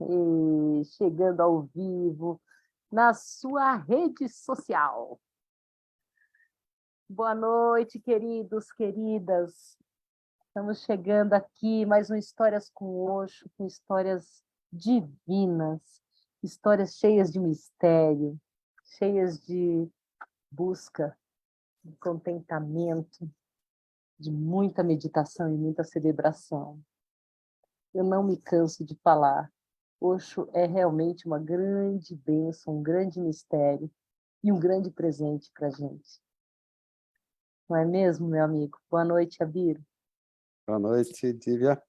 e chegando ao vivo na sua rede social. Boa noite, queridos, queridas. Estamos chegando aqui, mais um Histórias com Osho, com histórias divinas, histórias cheias de mistério, cheias de busca, de contentamento, de muita meditação e muita celebração. Eu não me canso de falar. Osho é realmente uma grande bênção, um grande mistério e um grande presente para a gente. Não é mesmo, meu amigo? Boa noite, Abir. Boa noite, Dívia.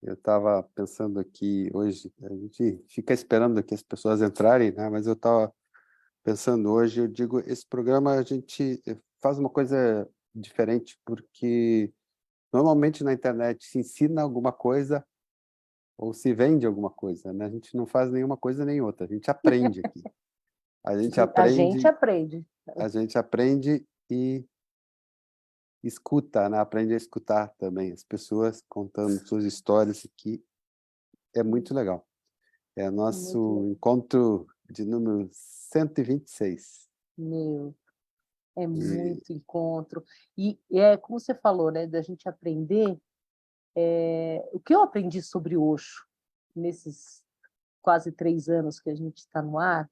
Eu estava pensando aqui hoje, a gente fica esperando que as pessoas entrarem, né? Mas eu estava pensando hoje, eu digo, esse programa a gente faz uma coisa diferente, porque normalmente na internet se ensina alguma coisa ou se vende alguma coisa, né? A gente não faz nenhuma coisa nem outra, a gente aprende aqui. A gente aprende. A gente aprende e escuta, né? Aprende a escutar também as pessoas contando suas histórias aqui. É muito legal. É Muito nosso legal. encontro de número 126. Meu, é E muito encontro. E é como você falou, né, da gente aprender. O que eu aprendi sobre Osho nesses quase 3 anos que a gente está no ar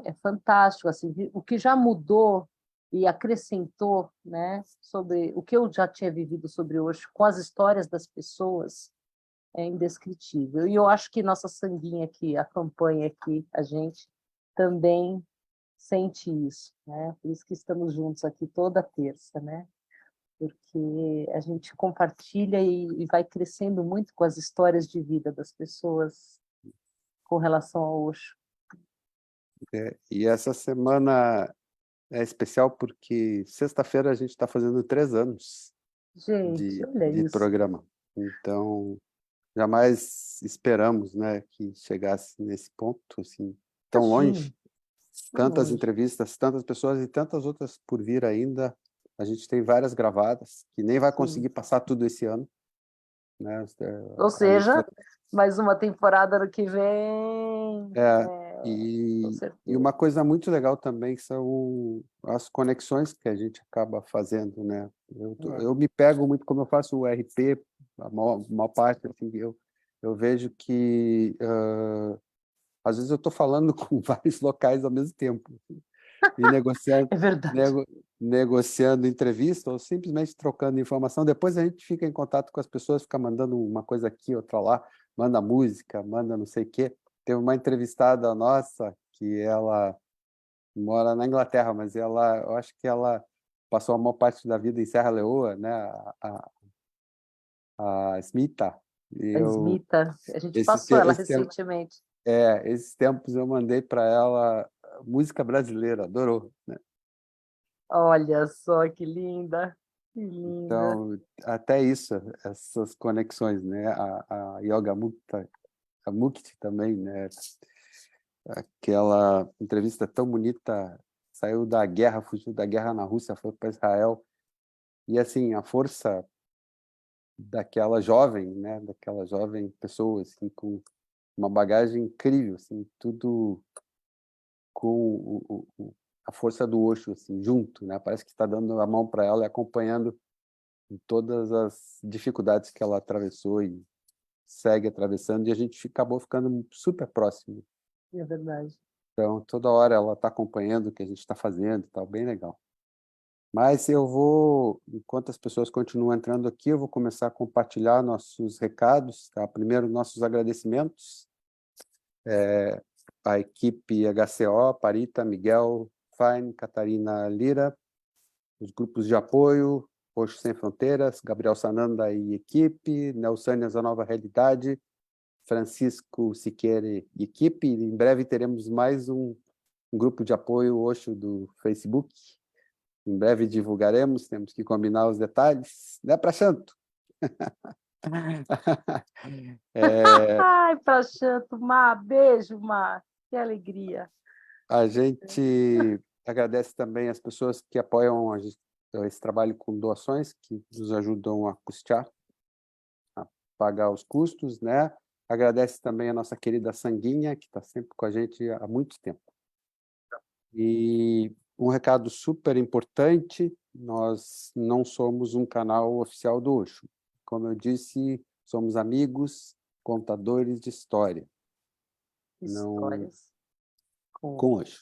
é fantástico. Assim, o que já mudou e acrescentou, né, sobre o que eu já tinha vivido sobre Osho com as histórias das pessoas é indescritível. E eu acho que nossa sanguinha aqui, acompanha aqui a gente, também sente isso, né? Por isso que estamos juntos aqui toda terça, né? Porque a gente compartilha e vai crescendo muito com as histórias de vida das pessoas com relação ao Osho. e essa semana é especial porque sexta-feira a gente está fazendo 3 anos Gente, olha de isso. programa. Então, jamais esperamos, né, que chegasse nesse ponto, assim, tão Imagina, longe. tão Tantas longe. entrevistas, tantas pessoas e tantas outras por vir ainda. A gente tem várias gravadas, que nem vai Sim. conseguir passar tudo esse ano, né? Ou A gente vai seja, mais uma temporada ano que vem. É, Com e uma certeza. coisa muito legal também são as conexões que a gente acaba fazendo, né? Eu me pego muito, como eu faço o RP, a maior parte, assim, eu vejo que, às vezes eu estou falando com vários locais ao mesmo tempo, e negociando, É verdade. nego, negociando entrevista, ou simplesmente trocando informação. Depois a gente fica em contato com as pessoas, fica mandando uma coisa aqui, outra lá, manda música, manda não sei o quê. Teve uma entrevistada nossa que ela mora na Inglaterra, mas eu acho que ela passou a maior parte da vida em Serra Leoa, né? A Smita. E A eu, Smita, a gente esse, passou ela esse, tempo- recentemente. esses tempos eu mandei para ela música brasileira, adorou, né? Olha só que linda, que linda. Então, até isso, essas conexões, né? A Yoga Mukta, a Mukti também, né? Aquela entrevista tão bonita, saiu da guerra, fugiu da guerra na Rússia, foi para Israel. E assim, a força daquela jovem, né? Daquela jovem pessoa, assim, com uma bagagem incrível, assim, tudo com a força do Osho, assim, junto, né? Parece que está dando a mão para ela e acompanhando em todas as dificuldades que ela atravessou e segue atravessando, e a gente acabou ficando super próximo. É verdade. Então, toda hora ela está acompanhando o que a gente está fazendo e tal, bem legal. Mas eu vou, enquanto as pessoas continuam entrando aqui, eu vou começar a compartilhar nossos recados, tá? Primeiro, nossos agradecimentos à equipe HCO, Parita, Miguel, Fine, Catarina Lira, os grupos de apoio, Osho Sem Fronteiras, Gabriel Sananda e equipe, Nelsânias A Nova Realidade, Francisco Siqueira e equipe. Em breve teremos mais um grupo de apoio Osho do Facebook. Em breve divulgaremos, temos que combinar os detalhes. Né, Prashanto? Ai, Prachanto, Mar, beijo, Mar. Que alegria. A gente agradece também as pessoas que apoiam esse trabalho com doações, que nos ajudam a custear a pagar os custos, né? Agradece também a nossa querida Sanguinha, que está sempre com a gente há muito tempo. E um recado super importante, nós não somos um canal oficial do Osho. Como eu disse, somos amigos, contadores de história. Histórias Com Osho.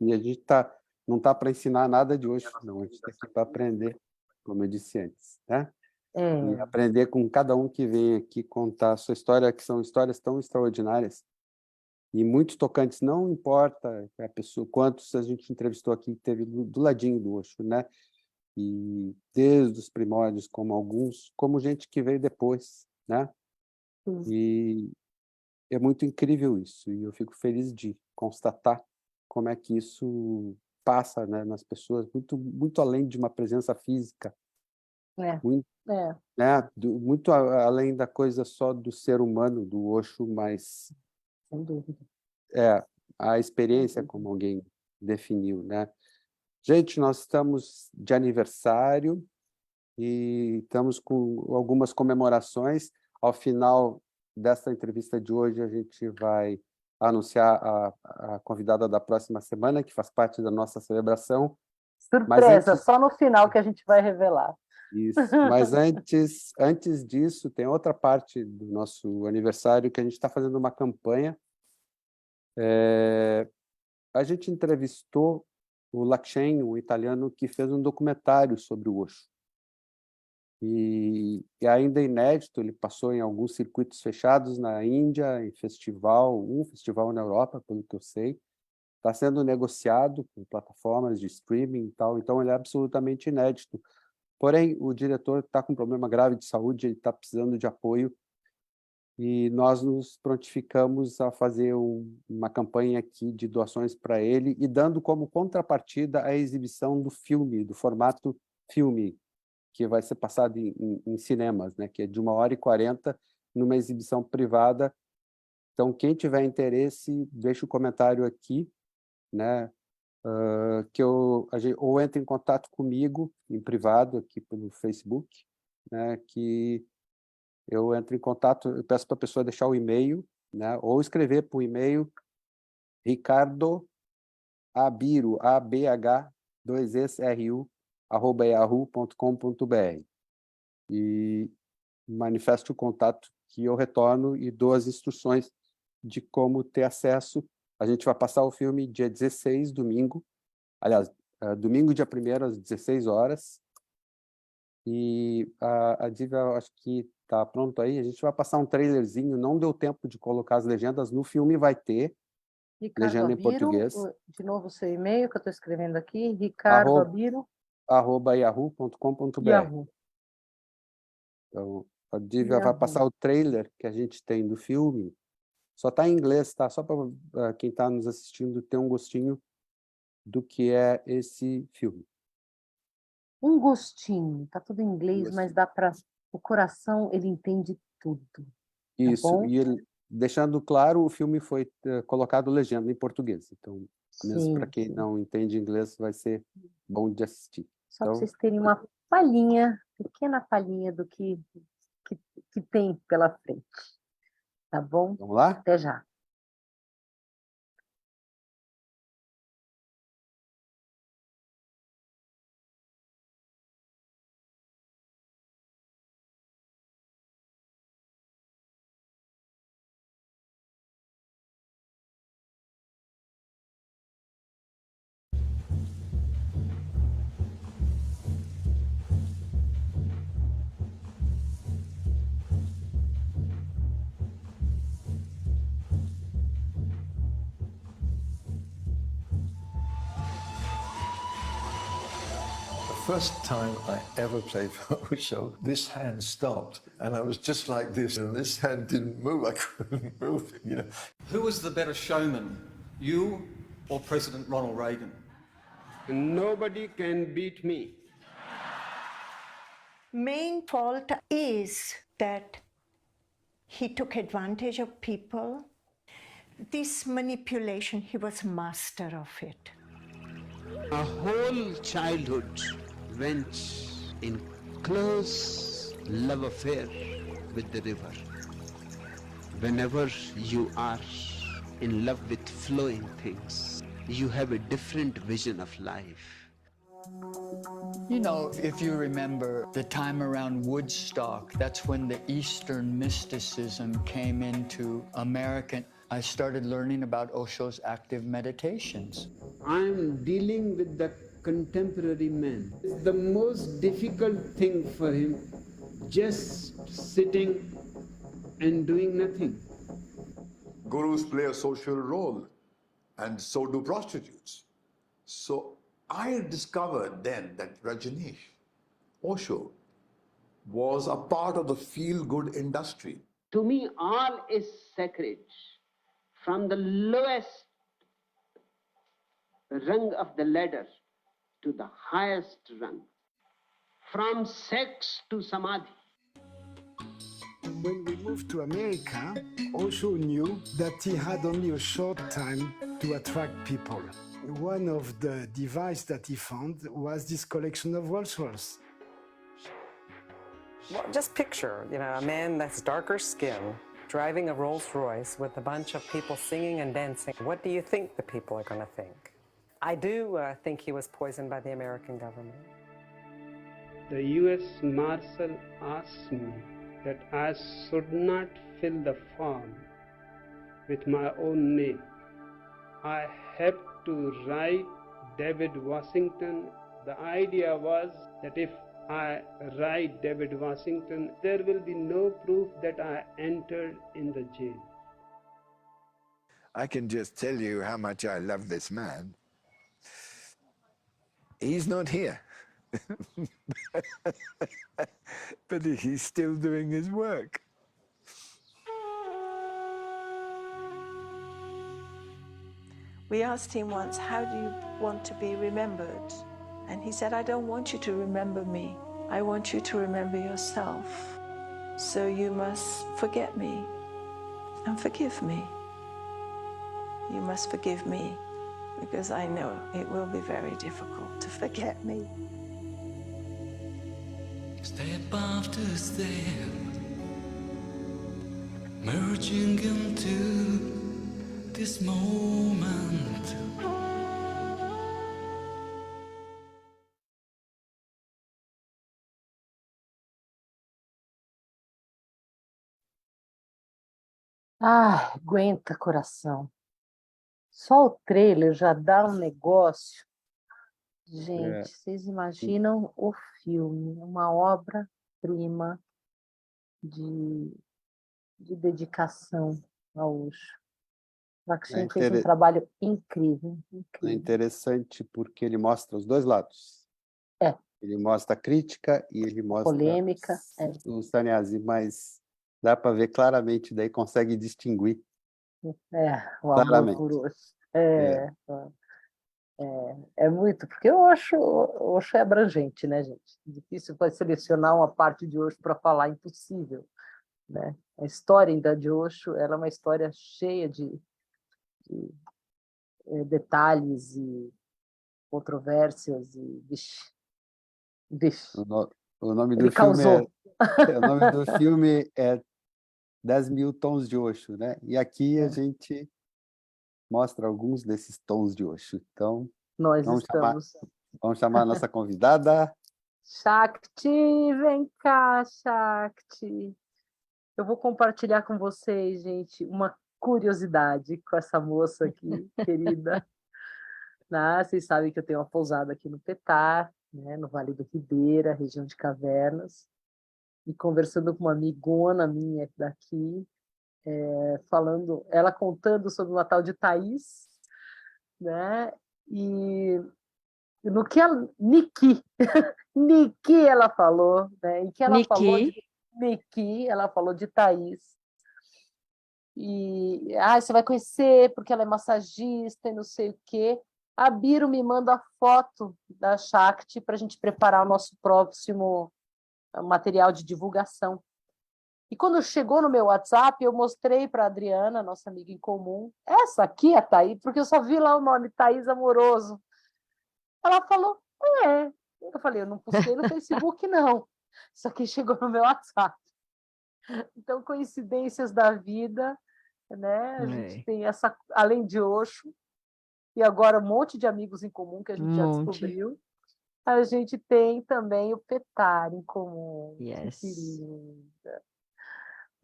E a gente não está para ensinar nada de Osho, não. A gente está aqui para aprender, como eu disse antes, né? E aprender com cada um que vem aqui contar a sua história, que são histórias tão extraordinárias e muito tocantes. Não importa a pessoa, quantos a gente entrevistou aqui, teve do ladinho do Osho, né? E desde os primórdios, como alguns, como gente que veio depois, né? E é muito incrível isso, e eu fico feliz de constatar como é que isso passa, né, nas pessoas, muito além de uma presença física, muito, né, muito além da coisa só do ser humano, do Osho, mas sem dúvida. A experiência, como alguém definiu, né? Gente, nós estamos de aniversário e estamos com algumas comemorações. Ao final dessa entrevista de hoje, a gente vai anunciar a convidada da próxima semana, que faz parte da nossa celebração. Surpresa, só no final que a gente vai revelar. Isso. Mas antes disso, tem outra parte do nosso aniversário que a gente está fazendo uma campanha. A gente entrevistou o Lakshen, um italiano que fez um documentário sobre o Osho. E ainda inédito, ele passou em alguns circuitos fechados na Índia, em um festival na Europa, pelo que eu sei. Está sendo negociado com plataformas de streaming e tal, então ele é absolutamente inédito. Porém, o diretor está com um problema grave de saúde, ele está precisando de apoio, e nós nos prontificamos a fazer uma campanha aqui de doações para ele, e dando como contrapartida a exibição do filme, do formato filme, que vai ser passado em cinemas, né, que é de 1h40, numa exibição privada. Então, quem tiver interesse, deixa o comentário aqui, né, ou entre em contato comigo, em privado, aqui pelo Facebook, né, que eu entro em contato, eu peço para a pessoa deixar o e-mail, né, ou escrever para o e-mail Ricardo Abiro, ABH2SRU, @yahoo.com.br, e manifeste o contato que eu retorno e dou as instruções de como ter acesso. A gente vai passar o filme dia 16, domingo, aliás, domingo dia 1º às 16 horas, e a Diva, acho que está pronto aí, a gente vai passar um trailerzinho, não deu tempo de colocar as legendas, no filme vai ter Ricardo legenda em Abiro, português. de novo o seu e-mail que eu estou escrevendo aqui, Ricardo Abiro, @yahoo.com.br. Yahoo. Então, a Diva vai passar o trailer que a gente tem do filme, só está em inglês, tá? Só para quem está nos assistindo ter um gostinho do que é esse filme. Um gostinho, tá tudo em inglês, mas dá para o coração, ele entende tudo. Isso, bom? e ele, deixando claro, o filme foi colocado legenda em português, então, mesmo para quem não entende inglês, vai ser bom de assistir. Só então, para vocês terem uma palhinha, pequena palhinha do que tem pela frente. Tá bom? Vamos lá? Até já. First time I ever played for Osho, this hand stopped, and I was just like this, and this hand didn't move. I couldn't move it, you know. Who was the better showman, you or President Ronald Reagan? Nobody can beat me. Main fault is that he took advantage of people. This manipulation, he was master of it. A whole childhood went in close love affair with the river. Whenever you are in love with flowing things, you have a different vision of life. You know, if you remember the time around Woodstock, that's when the Eastern mysticism came into America. I started learning about Osho's active meditations. I'm dealing with the contemporary man. It's the most difficult thing for him, just sitting and doing nothing. Gurus play a social role, and so do prostitutes. So I discovered then that Rajneesh, Osho, was a part of the feel-good industry. To me, all is sacred, from the lowest rung of the ladder to the highest rung, from sex to samadhi. When we moved to America, Osho knew that he had only a short time to attract people. One of the devices that he found was this collection of Rolls-Royce. Well, just picture, a man that's darker skin driving a Rolls-Royce with a bunch of people singing and dancing. What do you think the people are going to think? I do think he was poisoned by the American government. The U.S. Marshal asked me that I should not fill the form with my own name. I have to write David Washington. The idea was that if I write David Washington, there will be no proof that I entered in the jail. I can just tell you how much I love this man. He's not here. But he's still doing his work. We asked him once, how do you want to be remembered? And he said, I don't want you to remember me. I want you to remember yourself. So you must forget me and forgive me. You must forgive me because I know it will be very difficult to forget me. Step after step, merging into this moment. Ah, aguenta, coração. Só o trailer já dá um negócio. Gente, vocês imaginam o filme, uma obra-prima de dedicação ao Osho. Lakshin fez um trabalho incrível, É incrível. interessante porque ele mostra os dois lados. Ele mostra a crítica e ele mostra Polêmica. o sannyasi, mas dá para ver claramente, daí consegue distinguir. O amor por Osho. É muito, porque Osho é abrangente, né, gente? Difícil vai selecionar uma parte de Osho para falar, impossível, né? A história ainda de Osho, ela é uma história cheia de detalhes e controvérsias e O nome Ele do filme causou. o nome do filme é 10.000 tons de Osho, né? E aqui a gente mostra alguns desses tons de Osho. Então, Nós vamos chamar a nossa convidada. Shakti, vem cá, Shakti. Eu vou compartilhar com vocês, gente, uma curiosidade com essa moça aqui, querida. Vocês sabem que eu tenho uma pousada aqui no Petar, né, no Vale do Ribeira, região de Cavernas, e conversando com uma amigona minha daqui, ela contando sobre uma tal de Thaís, né, e no que ela... Niki ela falou, né, em que ela falou de Niki, ela falou de Thaís, e você vai conhecer porque ela é massagista e não sei o quê. A Biro me manda a foto da Shakti para a gente preparar o nosso próximo material de divulgação. E quando chegou no meu WhatsApp, eu mostrei para a Adriana, nossa amiga em comum, essa aqui é a Thaís, porque eu só vi lá o nome, Thaís Amoroso. Ela falou, Eu falei, eu não postei no Facebook, não. Isso aqui chegou no meu WhatsApp. Então, coincidências da vida, né? A gente É, tem essa, além de Osho, e agora um monte de amigos em comum que a um gente já monte. descobriu. A gente tem também o Petar em comum. Que Yes. linda.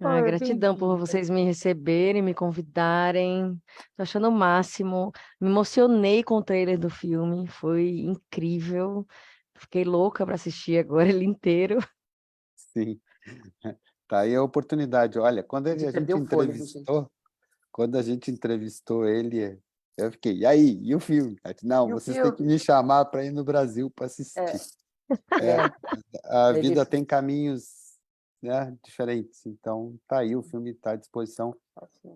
Ah, Oi, gratidão por bem-vinda. vocês me receberem, me convidarem. Tô achando o máximo. Me emocionei com o trailer do filme, foi incrível. Fiquei louca para assistir agora ele inteiro. Sim. Tá aí a oportunidade. Olha, De perder o fôlego, gente. quando a gente entrevistou ele, eu fiquei, e aí? E o filme? Aí, não, E o vocês têm que filme? me chamar para ir no Brasil para assistir. É, a Ele vida tem caminhos, né, diferentes. Então, tá aí, o filme está à disposição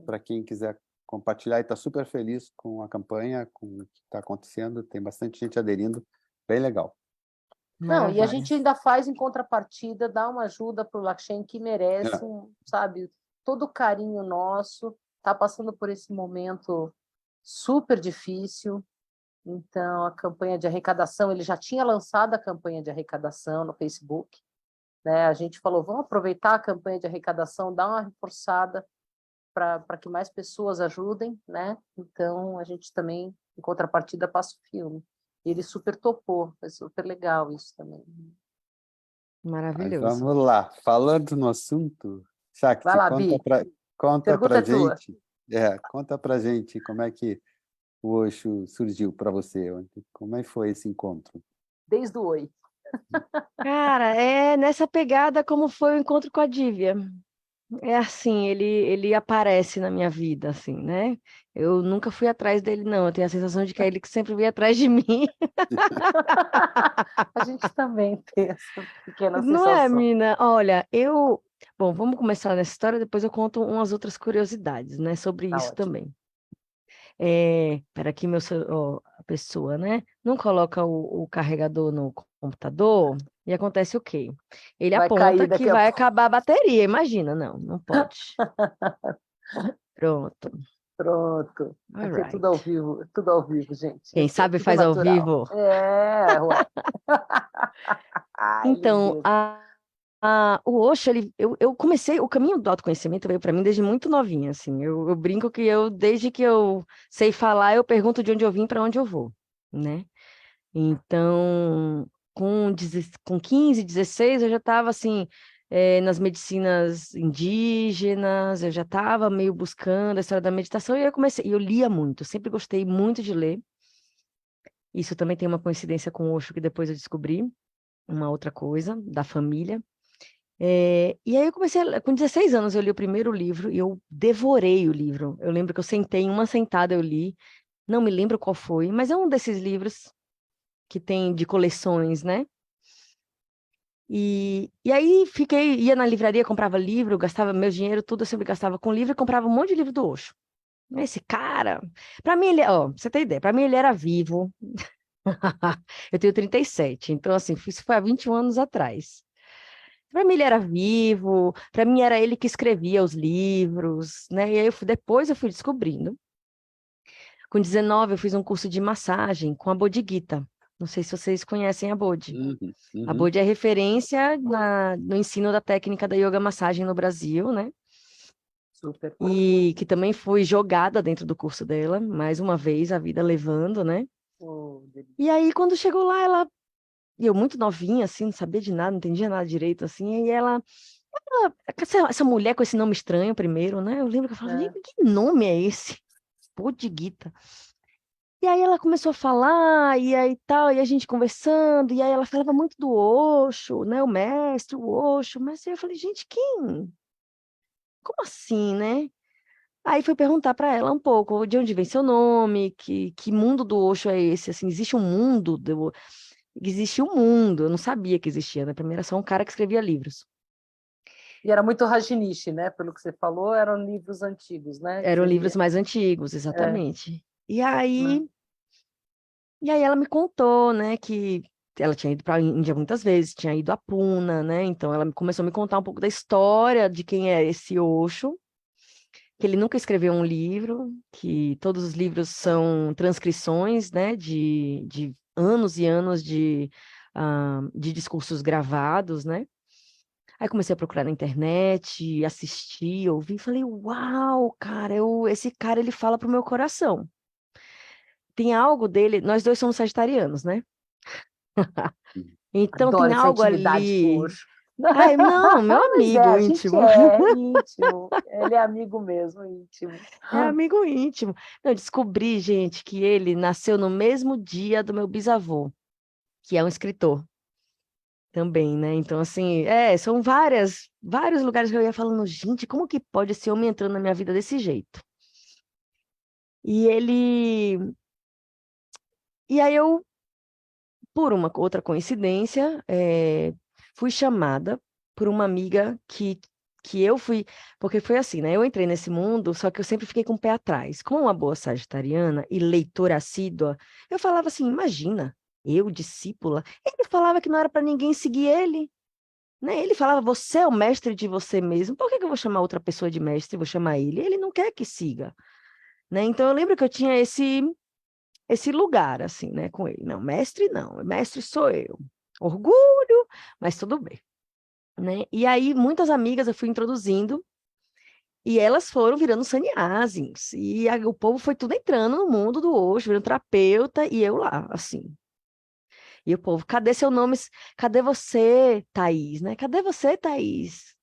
para quem quiser compartilhar. E está super feliz com a campanha, com o que está acontecendo. Tem bastante gente aderindo. Bem legal. Não, e a Maravilha. gente ainda faz em contrapartida, dá uma ajuda para o Lakshen que merece, É. sabe, todo o carinho nosso, está passando por esse momento super difícil. Então, a campanha de arrecadação, ele já tinha lançado a campanha de arrecadação no Facebook, né? A gente falou, vamos aproveitar a campanha de arrecadação, dar uma reforçada para que mais pessoas ajudem, né? Então, a gente também, em contrapartida, passa o filme. E ele super topou, foi super legal isso também. Mas Maravilhoso. vamos lá. Falando no assunto, Vai Shakti, lá, Bi. conta Pergunta pra é tua. gente. Conta pra gente como é que o Osho surgiu para você. Como é que foi esse encontro? Desde o oi. Cara, é nessa pegada como foi o encontro com a Dívia. É assim, ele aparece na minha vida, assim, né? Eu nunca fui atrás dele, não. Eu tenho a sensação de que é ele que sempre veio atrás de mim. A gente também tem essa pequena Não é, sensação. mina? Olha, Bom, vamos começar nessa história, depois eu conto umas outras curiosidades, né, sobre Tá isso ótimo. também. Pera aqui, a pessoa, né? Não coloca o carregador no computador e acontece o quê? Ele Vai aponta cair que daqui a vai pouco. acabar a bateria, imagina. Não pode. Pronto. Pronto. All Aqui é right. tudo ao vivo, gente. Quem É sabe tudo faz ao natural. vivo. Ué. Ai, Então, lindeza. o Osho, eu comecei, o caminho do autoconhecimento veio para mim desde muito novinha, assim. Eu brinco que desde que eu sei falar, eu pergunto de onde eu vim para onde eu vou, né? Então, com 15, 16, eu já estava assim, nas medicinas indígenas, eu já estava meio buscando a história da meditação, e eu lia muito, eu sempre gostei muito de ler. Isso também tem uma coincidência com o Osho, que depois eu descobri uma outra coisa da família. E aí eu comecei, com 16 anos eu li o primeiro livro e eu devorei o livro. Eu lembro que eu sentei, em uma sentada eu li, não me lembro qual foi, mas é um desses livros que tem de coleções, né? E aí ia na livraria, comprava livro, gastava meu dinheiro, tudo eu sempre gastava com livro e comprava um monte de livro do Osho. Esse cara, para mim, pra você ter ideia, para mim ele era vivo. Eu tenho 37, então assim, isso foi há 21 anos atrás. Para mim ele era vivo, para mim era ele que escrevia os livros, né? E aí depois eu fui descobrindo. Com 19 eu fiz um curso de massagem com a Bodhigita. Não sei se vocês conhecem a Bodhi. A Bodhi é referência no ensino da técnica da yoga massagem no Brasil, né? Super. E que também fui jogada dentro do curso dela, mais uma vez, a vida levando, né? E aí, quando chegou lá, eu muito novinha, assim, não sabia de nada, não entendia nada direito, assim, e essa mulher com esse nome estranho primeiro, né? Eu lembro que eu falava, gente, que nome é esse? Bodhigita. E aí ela começou a falar, e aí tal, e a gente conversando, e aí ela falava muito do Osho, né? O mestre, o Osho, mas aí eu falei, gente, quem? Como assim, né? Aí fui perguntar para ela um pouco de onde vem seu nome, que mundo do Osho é esse? Assim, existe um mundo? Existia um mundo, eu não sabia que existia, né? Primeiro era só um cara que escrevia livros. E era muito Rajneesh, né? Pelo que você falou, eram livros antigos, né? Que Eram você livros lia. mais antigos, exatamente. E aí ela me contou, né, que ela tinha ido para a Índia muitas vezes, tinha ido a Puna, né? Então ela começou a me contar um pouco da história de quem é esse Osho, que ele nunca escreveu um livro, que todos os livros são transcrições, né, de anos e anos de discursos gravados, né? Aí comecei a procurar na internet, assistir, ouvir, falei, uau, cara, esse cara, ele fala pro meu coração. Tem algo dele, nós dois somos sagitarianos, né? Então tem Adoro essa algo intimidade com o ali. Osho. Ai, não, meu Mas amigo a gente íntimo. é íntimo. Ele é amigo mesmo, íntimo. É amigo íntimo. Eu descobri, gente, que ele nasceu no mesmo dia do meu bisavô, que é um escritor também, né? Então, assim, são vários lugares que eu ia falando, gente, como que pode esse homem entrando na minha vida desse jeito? E aí eu, por uma outra coincidência, fui chamada por uma amiga que eu fui, porque foi assim, né? Eu entrei nesse mundo, só que eu sempre fiquei com o pé atrás. Como uma boa sagitariana e leitora assídua, eu falava assim, imagina, eu, discípula, ele falava que não era para ninguém seguir ele, né? Ele falava, você é o mestre de você mesmo, por que que eu vou chamar outra pessoa de mestre, vou chamar ele? Ele não quer que siga, né? Então eu lembro que eu tinha esse lugar, assim, né, com ele. Não, mestre sou eu. Orgulho, mas tudo bem, né? E aí, muitas amigas eu fui introduzindo, e elas foram virando sannyasins, e o povo foi tudo entrando no mundo do Osho, virando terapeuta, e eu lá, assim. E o povo, cadê seu nome? Cadê você, Thaís, né? Cadê você, Thaís?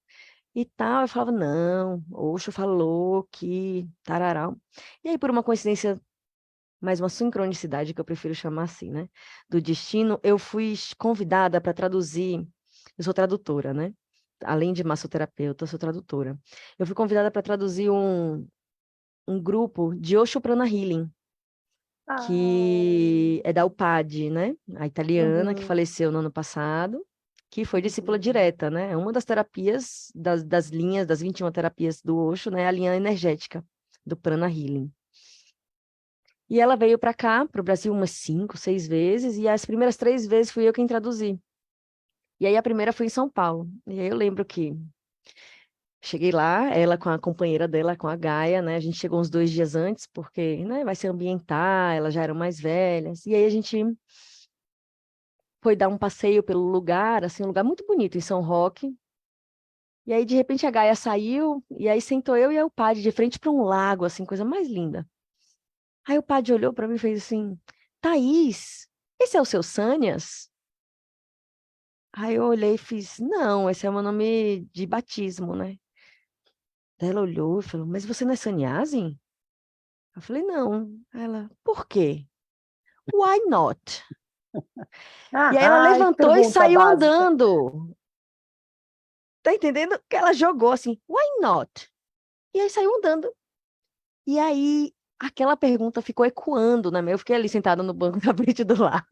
E tal, eu falava, não, Osho falou que tarará. E aí, por uma coincidência, mais uma sincronicidade que eu prefiro chamar assim, né? Do destino, eu fui convidada para traduzir. Eu sou tradutora, né? Além de massoterapeuta, eu sou tradutora. Eu fui convidada para traduzir um grupo de Osho Prana Healing, que é da UPAD, né? A italiana que Uhum. faleceu no ano passado, que foi discípula direta, né? É uma das terapias, das linhas, das 21 terapias do Osho, né? A linha energética do Prana Healing. E ela veio para cá, para o Brasil, umas 5, 6 vezes, e as primeiras 3 vezes fui eu quem traduzi. E aí a primeira foi em São Paulo. E aí eu lembro que cheguei lá, ela com a companheira dela, com a Gaia, né? A gente chegou uns 2 dias antes, porque, né, vai se ambientar, elas já eram mais velhas. E aí a gente foi dar um passeio pelo lugar, assim, um lugar muito bonito, em São Roque. E aí, de repente, a Gaia saiu, e aí sentou eu e o padre de frente para um lago, assim, coisa mais linda. Aí o padre olhou para mim e fez assim, Thaís, esse é o seu Sânias? Aí eu olhei e fiz, não, esse é o meu nome de batismo, né? Daí ela olhou e falou, mas você não é sannyasi? Eu falei, não. Aí ela, por quê? Why not? E aí ela Ai, levantou e pergunta saiu básica. andando. Tá entendendo? Que ela jogou assim, why not? E aí saiu andando. E aí aquela pergunta ficou ecoando na minha... Eu fiquei ali sentada no banco da frente do lago,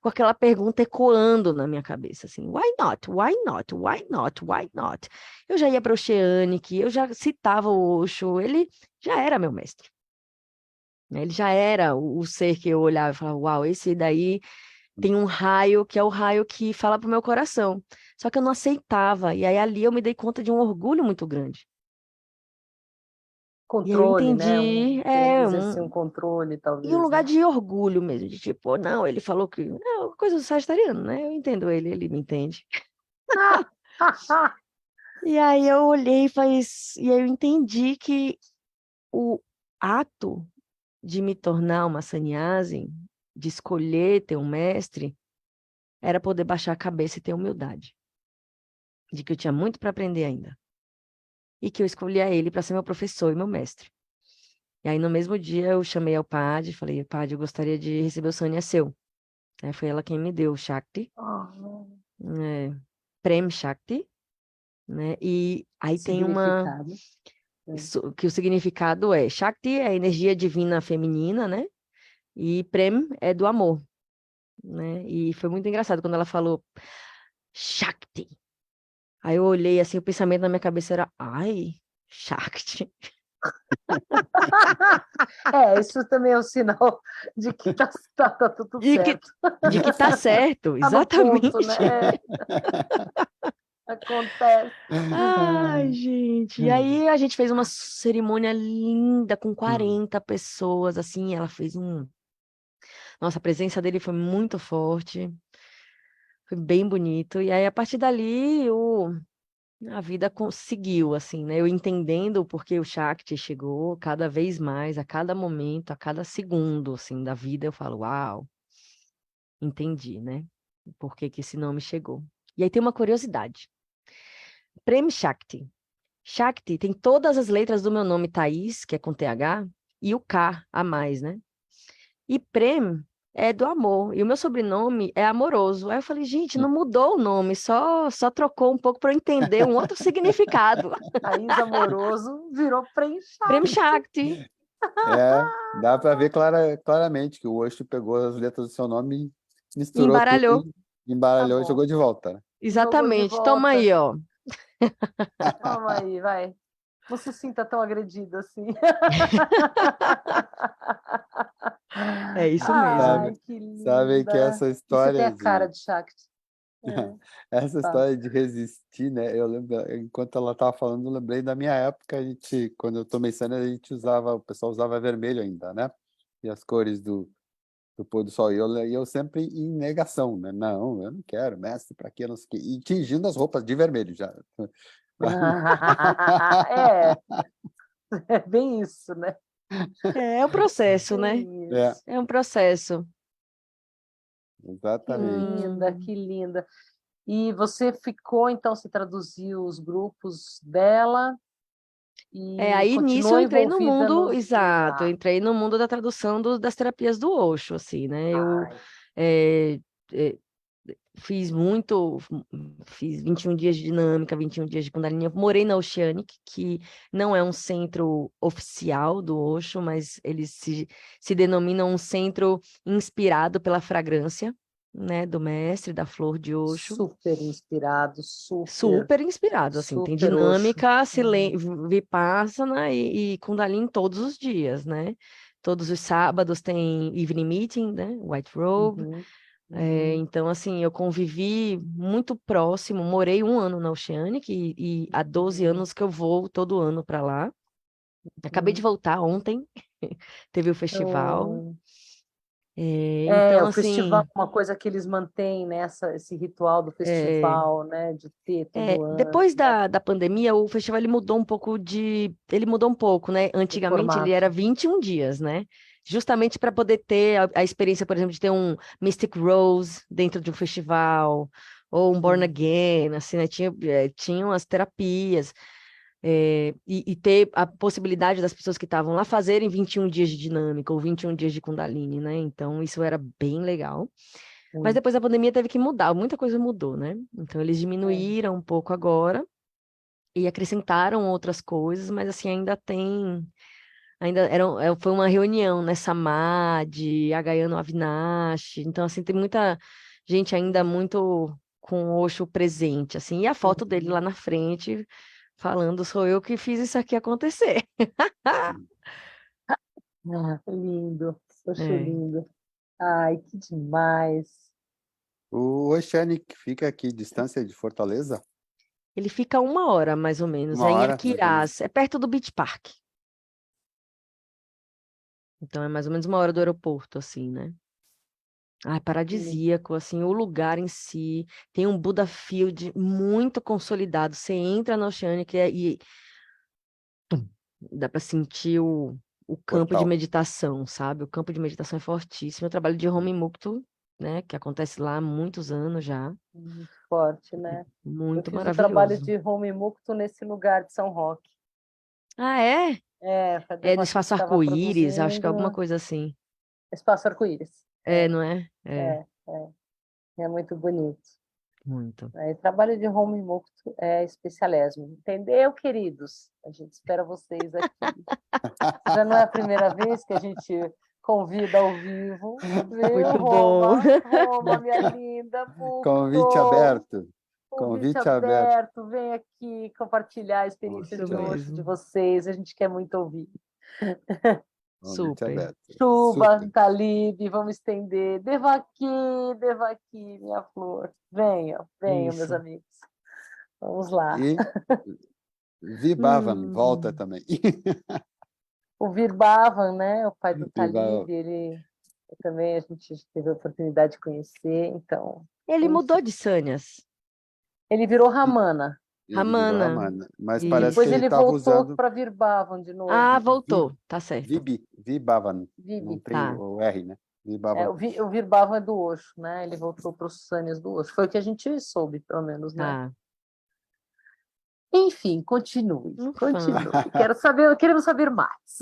com aquela pergunta ecoando na minha cabeça, assim, why not? Why not? Why not? Why not? Eu já ia para o Oceanic, eu já citava o Osho, ele já era meu mestre. Ele já era o ser que eu olhava e falava, uau, esse daí tem um raio que é o raio que fala pro meu coração. Só que eu não aceitava, e aí ali eu me dei conta de um orgulho muito grande. E aí eu Controle, né? entendi, Querendo dizer assim, um controle, e um talvez, lugar né? de orgulho mesmo, de tipo, não, ele falou que... É uma coisa do sagitariano, né? Eu entendo ele me entende. E aí eu olhei e aí eu entendi que o ato de me tornar uma sannyasi, de escolher ter um mestre, era poder baixar a cabeça e ter humildade. De que eu tinha muito para aprender ainda. E que eu escolhia ele para ser meu professor e meu mestre. E aí, no mesmo dia, eu chamei ao padre e falei, padre, eu gostaria de receber o sannyas seu. Aí foi ela quem me deu o Shakti, Prem Shakti, né? E aí tem uma... Significado. que o significado é Shakti é a energia divina feminina, né? E Prem é do amor, né? E foi muito engraçado quando ela falou Shakti. Aí eu olhei assim, o pensamento na minha cabeça era, ai, Shakti. Isso também é um sinal de que tá tudo certo. De que tá certo, Tá no ponto, exatamente. né? Acontece. Ai, gente. E aí a gente fez uma cerimônia linda com 40 pessoas, assim, ela fez Nossa, a presença dele foi muito forte. Foi bem bonito. E aí, a partir dali, a vida seguiu, assim, né? Eu entendendo o porquê o Shakti chegou cada vez mais, a cada momento, a cada segundo, assim, da vida, eu falo, uau, entendi, né? Por que que esse nome chegou. E aí tem uma curiosidade. Prem Shakti. Shakti tem todas as letras do meu nome, Thaís, que é com TH, e o K a mais, né? E Prem é do amor, e o meu sobrenome é Amoroso. Aí eu falei, gente, não mudou o nome, só trocou um pouco para eu entender um outro significado. Thaís Amoroso virou Prem Prem Shakti. Shakti. Dá para ver claramente que o Osho pegou as letras do seu nome, misturou Embaralhou. tudo, embaralhou e bom. jogou de volta, né? Exatamente. Toma aí, ó. Toma aí, vai. Não se sinta tão agredido assim. É isso Ai, mesmo. que Sabem que linda. essa E você tem história a cara de... de Shakti. Essa Fala. história de resistir, né? Eu lembro, enquanto ela estava falando, eu lembrei da minha época, quando eu tomei Sânia, o pessoal usava vermelho ainda, né? E as cores do pôr do sol. E eu sempre em negação, né? Não, eu não quero, mestre, para quê? Não sei o quê. E tingindo as roupas de vermelho já. É bem isso, né? É um processo, né? Bem isso. É um processo. Que Exatamente. linda, que linda. E você ficou, então, você traduziu os grupos dela e Aí nisso eu continuou entrei no envolvida mundo, nos... exato, eu entrei no mundo da tradução das terapias do Osho, assim, né? Eu eh, eh, fiz 21 dias de dinâmica, 21 dias de Kundalini. Eu morei na Oceanic, que não é um centro oficial do Osho, mas eles se denominam um centro inspirado pela fragrância, né, do mestre, da flor de Osho. Super inspirado, Super inspirado, assim, tem super dinâmica, Vipassana e Kundalini todos os dias, né? Todos os sábados tem evening meeting, né? White Robe. Então, assim, eu convivi muito próximo, morei 1 ano na Oceanic e há 12 anos que eu vou todo ano para lá. Acabei de voltar ontem, teve o festival. Então, o festival assim, é uma coisa que eles mantêm, né? Esse ritual do festival, né? De ter todo ano, depois né? da pandemia, o festival ele mudou um pouco, né? O Antigamente ele formato. era 21 dias, né? Justamente para poder ter a experiência, por exemplo, de ter um Mystic Rose dentro de um festival, ou um Born Again, assim, né? Tinham as terapias, e ter a possibilidade das pessoas que estavam lá fazerem 21 dias de dinâmica ou 21 dias de Kundalini, né? Então, isso era bem legal. Mas depois da pandemia teve que mudar, muita coisa mudou, né? Então eles diminuíram um pouco agora e acrescentaram outras coisas, mas assim, foi uma reunião, né? Samadhi, Agayano Avinash, então assim, tem muita gente ainda muito com o Osho presente, assim, e a foto dele lá na frente, falando, sou eu que fiz isso aqui acontecer. Lindo, poxa, É. lindo. Ai, que demais. O Oceanic fica aqui, distância de Fortaleza? Ele fica 1 hora, mais ou menos, 1 é em hora, mais ou menos. Aquiraz, é perto do Beach Park. Então é mais ou menos 1 hora do aeroporto, assim, né? Ah, paradisíaco, assim, o lugar em si. Tem um Buddha Field muito consolidado. Você entra na Oceânica e dá para sentir o campo de Portal. meditação, sabe? O campo de meditação é fortíssimo. Eu trabalho de Home Mukto, né? Que acontece lá há muitos anos já. Muito forte, né? Eu Muito fiz o trabalho maravilhoso. de Home Mukto nesse lugar de São Roque. Ah, é? Foi a É do Devaki que Espaço estava Arco-Íris, acho que é alguma produzindo. coisa assim. Espaço Arco-Íris. Não é? É muito bonito. Muito. O trabalho de Home Mukto é especialésimo. Entendeu, queridos? A gente espera vocês aqui. Já não é a primeira vez que a gente convida ao vivo. Viu, Muito bom. Roma, minha linda. Convite aberto. Convite aberto. Vem aqui compartilhar a experiência Isso de hoje de mesmo. vocês. A gente quer muito ouvir. Convite Super. aberto. Chuba, Super. Talib, vamos estender. Devaki, minha flor. Venham, meus Isso. amigos. Vamos lá. E Vibhavan volta também. O Virbhavan, né? O pai do Vibhavan. Talib, ele também a gente teve a oportunidade de conhecer, então Ele mudou de sannyas. Ele virou Ramana. Ele virou Ramana. Ramana. Mas Isso. parece Depois que ele ele estava voltou usando para Virbhavan de novo. Ah, voltou. Tá certo. Vibhavan. Vibi. Não tem Tá. o R, né? Vibhavan. O Virbhavan é do Osho, né? Ele voltou para os sannyas do Osho. Foi o que a gente soube, pelo menos, né? Tá. Enfim, continue. Ufa. Queremos saber mais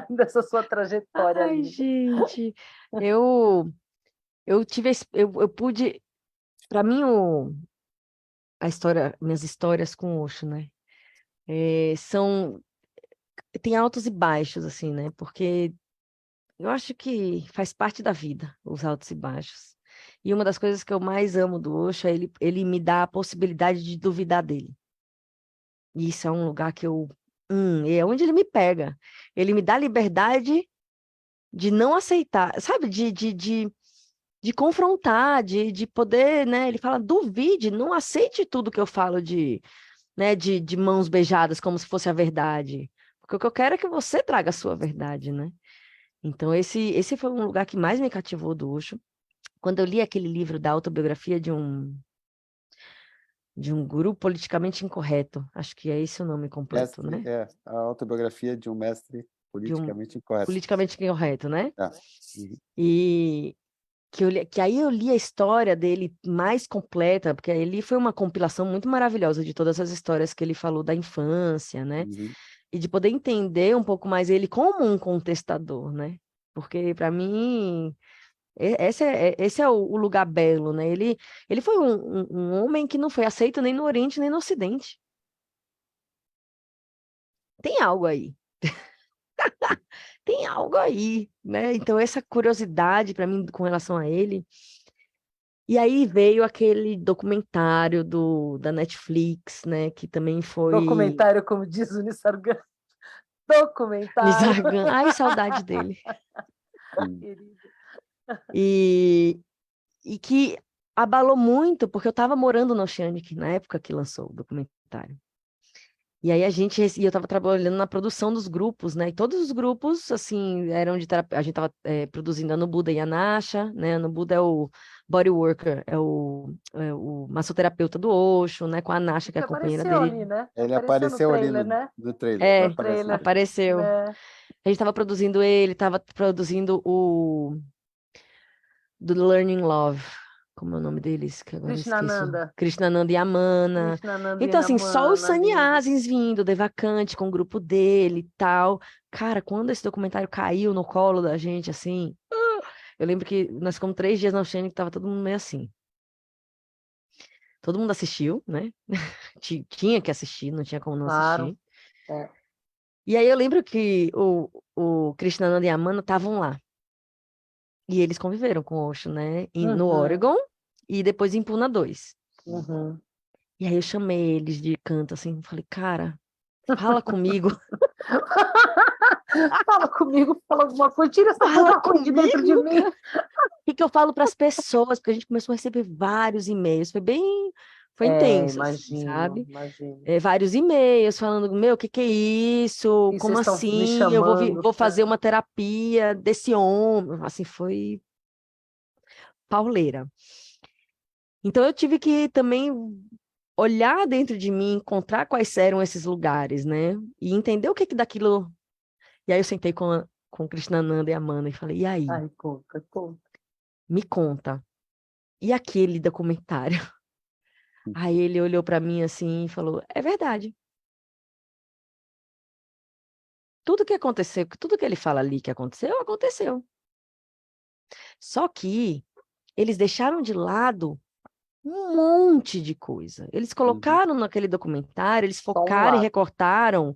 dessa sua trajetória Ai, linda. gente. Eu tive, eu pude, para mim, minhas histórias com o Osho, né? Tem altos e baixos, assim, né? Porque eu acho que faz parte da vida, os altos e baixos. E uma das coisas que eu mais amo do Osho é ele me dá a possibilidade de duvidar dele. E isso é um lugar que é onde ele me pega. Ele me dá a liberdade de não aceitar, sabe? De confrontar, de poder, né? Ele fala, duvide, não aceite tudo que eu falo né, de mãos beijadas, como se fosse a verdade. Porque o que eu quero é que você traga a sua verdade, né? Então, esse foi um lugar que mais me cativou do Osho. Quando eu li aquele livro da autobiografia de um guru politicamente incorreto, acho que é esse o nome completo, né? A autobiografia de um mestre politicamente incorreto. Politicamente incorreto, né? Tá. Uhum. E que aí eu li a história dele mais completa, porque ele foi uma compilação muito maravilhosa de todas as histórias que ele falou da infância, né? Uhum. E de poder entender um pouco mais ele como um contestador, né? Porque, para mim, esse é o lugar belo, né? Ele foi um homem que não foi aceito nem no Oriente nem no Ocidente. Tem algo aí. Tem algo aí, né? Então, essa curiosidade para mim com relação a ele. E aí veio aquele documentário da Netflix, né? Que também foi. Documentário, como diz o Nisargan. Documentário. Nisargan. Ai, saudade dele. Querido. E que abalou muito, porque eu estava morando no Oceanic na época que lançou o documentário. E aí eu estava trabalhando na produção dos grupos, né? E todos os grupos, assim, eram de terapia. A gente estava produzindo a Nubuda e a Nasha, né? A Nubuda é o body worker, é o massoterapeuta do Osho, né? Com a Nasha, que é a companheira Apareceu dele. ali, né? Ele apareceu no ali trailer, né? no trailer. Apareceu. É. A gente estava produzindo ele, estava produzindo do Learning Love. Como é o nome deles? Que agora eu esqueço. Krishnananda e Amana. Então, assim, só os sannyasis vindo, Devacante com o grupo dele e tal. Cara, quando esse documentário caiu no colo da gente, assim, eu lembro que nós ficamos 3 dias na Oceânica e tava todo mundo meio assim. Todo mundo assistiu, né? Tinha que assistir, não tinha como não assistir. É. E aí eu lembro que o Krishnananda e a Amana estavam lá. E eles conviveram com o Osho, né? No Oregon e depois em Puna 2. Uhum. E aí eu chamei eles de canto, assim, falei, cara, fala comigo. Fala comigo, fala alguma coisa, tira essa coisa de dentro de mim. O que eu falo para as pessoas? Porque a gente começou a receber vários e-mails, foi intenso, assim, sabe? Imagino. Vários e-mails falando, meu, o que é isso? E Como vocês estão me assim? Eu chamando, vou fazer uma terapia desse homem. Assim, foi pauleira. Então eu tive que também olhar dentro de mim, encontrar quais eram esses lugares, né? E entender o que daquilo. E aí eu sentei com o Krishnananda e a Amanda e falei, e aí? Ai, conta. Me conta. E aquele documentário? Aí ele olhou para mim assim e falou, é verdade. Tudo que aconteceu, tudo que ele fala ali que aconteceu, aconteceu. Só que eles deixaram de lado um monte de coisa. Eles colocaram naquele documentário, eles focaram e recortaram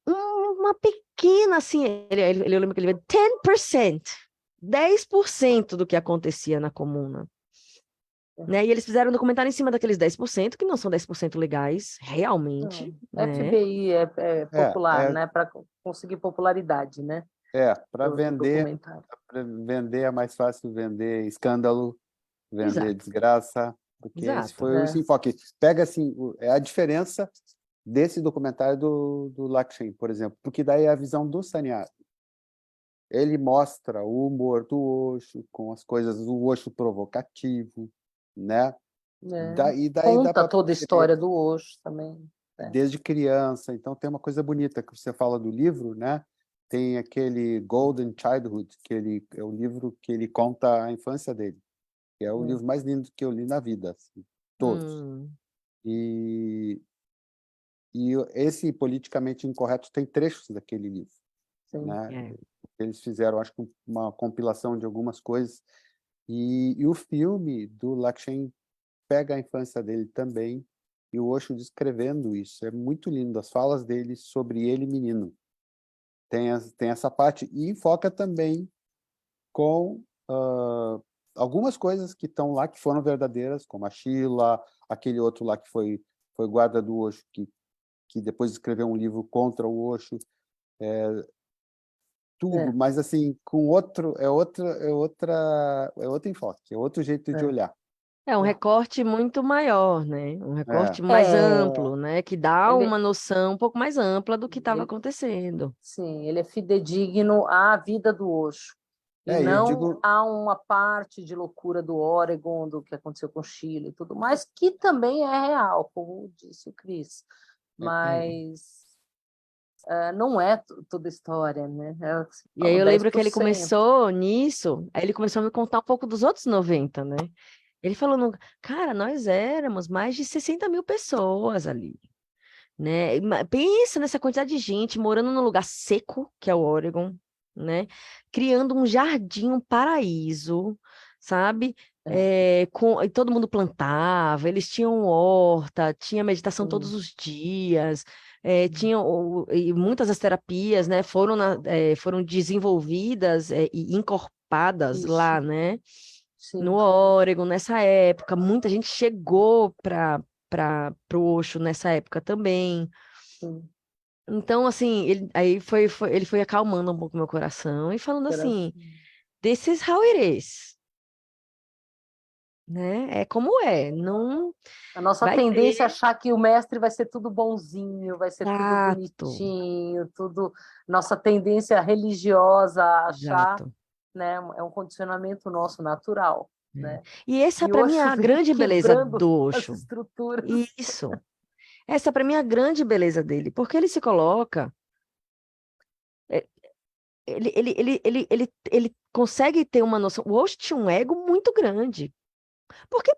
uma pequena, assim, eu lembro que ele falou 10% do que acontecia na comuna. Né? E eles fizeram um documentário em cima daqueles 10%, que não são 10% legais, realmente. Né? FBI é popular, né? Para conseguir popularidade, né? Para vender é mais fácil vender escândalo, vender desgraça, porque esse foi o enfoque. Pega assim, a diferença desse documentário do Lakshen, por exemplo, porque daí é a visão do sannyasi. Ele mostra o humor do Osho, com as coisas do Osho provocativo, né? E daí dá Conta para toda a história do Osho também. desde criança. Então tem uma coisa bonita que você fala do livro, né? Tem aquele Golden Childhood, que é o livro que ele conta a infância dele, que é o livro mais lindo que eu li na vida, assim, todos. E esse Politicamente Incorreto tem trechos daquele livro, né? Eles fizeram, acho que uma compilação de algumas coisas. E o filme do Lakshen pega a infância dele também, e o Osho descrevendo isso. É muito lindo, as falas dele sobre ele menino. Tem essa parte, e foca também com algumas coisas que estão lá, que foram verdadeiras, como a Sheila, aquele outro lá que foi guarda do Osho, que depois escreveu um livro contra o Osho. Tudo, mas assim, com outro enfoque, é outro jeito de olhar. É um recorte muito maior, né? Um recorte mais amplo, né? Que dá uma noção um pouco mais ampla do que estava acontecendo. Sim, ele é fidedigno à vida do Osho. E não há uma parte de loucura do Oregon, do que aconteceu com Chile e tudo mais, que também é real, como disse o Cris. Mas não é toda a história, né? E aí eu lembro que ele 10%. começou nisso, aí ele começou a me contar um pouco dos outros 90, né? Ele falou, cara, nós éramos mais de 60 mil pessoas ali, né? Pensa nessa quantidade de gente morando num lugar seco, que é o Oregon, né? Criando um jardim, um paraíso, sabe? E todo mundo plantava, eles tinham horta, tinha meditação todos os dias, e muitas das terapias, né, foram desenvolvidas e encorpadas lá, né? No Oregon, nessa época, muita gente chegou para o Osho nessa época também. Então, assim, ele foi acalmando um pouco meu coração e falando assim, this is how it is. Né? É como é, não... A nossa tendência é achar que o mestre vai ser tudo bonzinho, vai ser tudo bonitinho, tudo... Nossa tendência religiosa a achar, né? É um condicionamento nosso natural, né? E essa, para mim, é a grande beleza do Osho. As estruturas. Isso. Essa, para mim, é a grande beleza dele, porque ele se coloca... Ele consegue ter uma noção... O Osho tinha um ego muito grande. Porque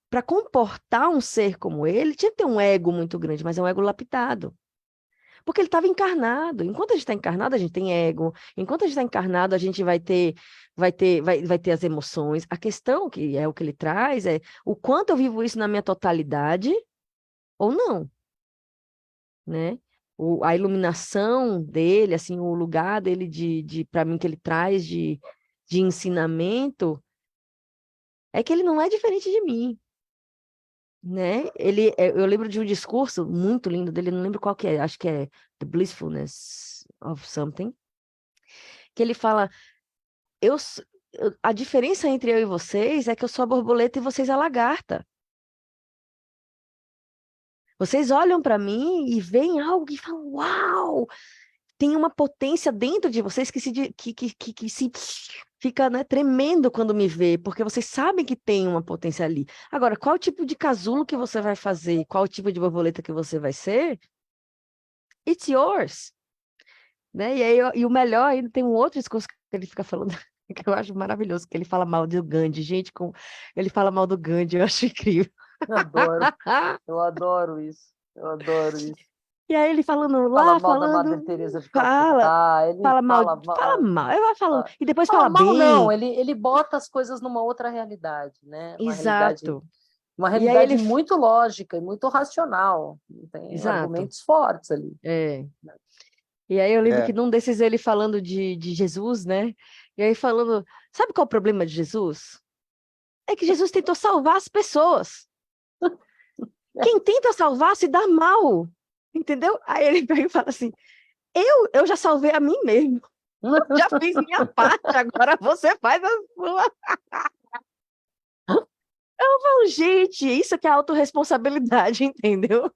para comportar um ser como ele, tinha que ter um ego muito grande, mas é um ego lapidado. Porque ele estava encarnado. Enquanto a gente está encarnado, a gente tem ego. Enquanto a gente está encarnado, a gente vai ter as emoções. A questão, que é o que ele traz, é o quanto eu vivo isso na minha totalidade ou não. Né? A iluminação dele, assim, o lugar dele para mim, que ele traz de ensinamento, é que ele não é diferente de mim, né? Eu lembro de um discurso muito lindo dele, não lembro qual que é, acho que é The Blissfulness of Something, que ele fala, a diferença entre eu e vocês é que eu sou a borboleta e vocês a lagarta. Vocês olham para mim e veem algo e falam, uau! Tem uma potência dentro de vocês que se fica, né, tremendo quando me vê, porque vocês sabem que tem uma potência ali. Agora, qual tipo de casulo que você vai fazer, qual tipo de borboleta que você vai ser, it's yours. Né? E o melhor ainda, tem um outro discurso que ele fica falando, que eu acho maravilhoso, que ele fala mal do Gandhi. Gente, ele fala mal do Gandhi, eu acho incrível. Eu adoro isso. E aí ele falando fala mal da Madre Teresa de Calcutá, ele fala mal, ele vai falando, e depois fala mal, bem. Não, ele bota as coisas numa outra realidade, né? Exato. Uma realidade muito lógica e muito racional. Tem argumentos fortes ali. E aí eu lembro que num desses ele falando de Jesus, né? E aí falando, sabe qual é o problema de Jesus? É que Jesus tentou salvar as pessoas. Quem tenta salvar se dá mal, entendeu? Aí ele pega e fala assim, eu já salvei a mim mesmo. Já fiz minha parte, agora você faz a sua. Eu falo, gente, isso que é autorresponsabilidade, entendeu?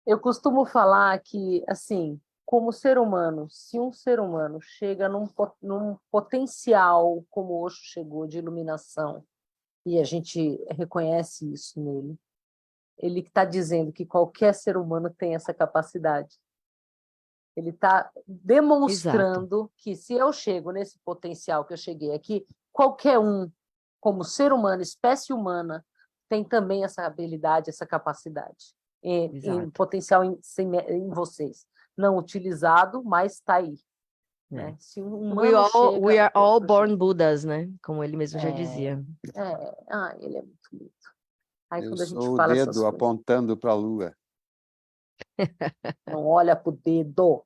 Eu costumo falar que, assim, como ser humano, se um ser humano chega num potencial como o Osho chegou, de iluminação, e a gente reconhece isso nele. Ele está dizendo que qualquer ser humano tem essa capacidade. Ele está demonstrando que se eu chego nesse potencial que eu cheguei aqui, qualquer um, como ser humano, espécie humana, tem também essa habilidade, essa capacidade, em potencial em vocês. Não utilizado, mas está aí. Né? Se um humano We are all chega, born Buddhas, né? Como ele mesmo já dizia. Ele é muito lindo. Aí Eu quando a gente sou o fala essas dedo coisas, apontando para a lua. não olha pro dedo.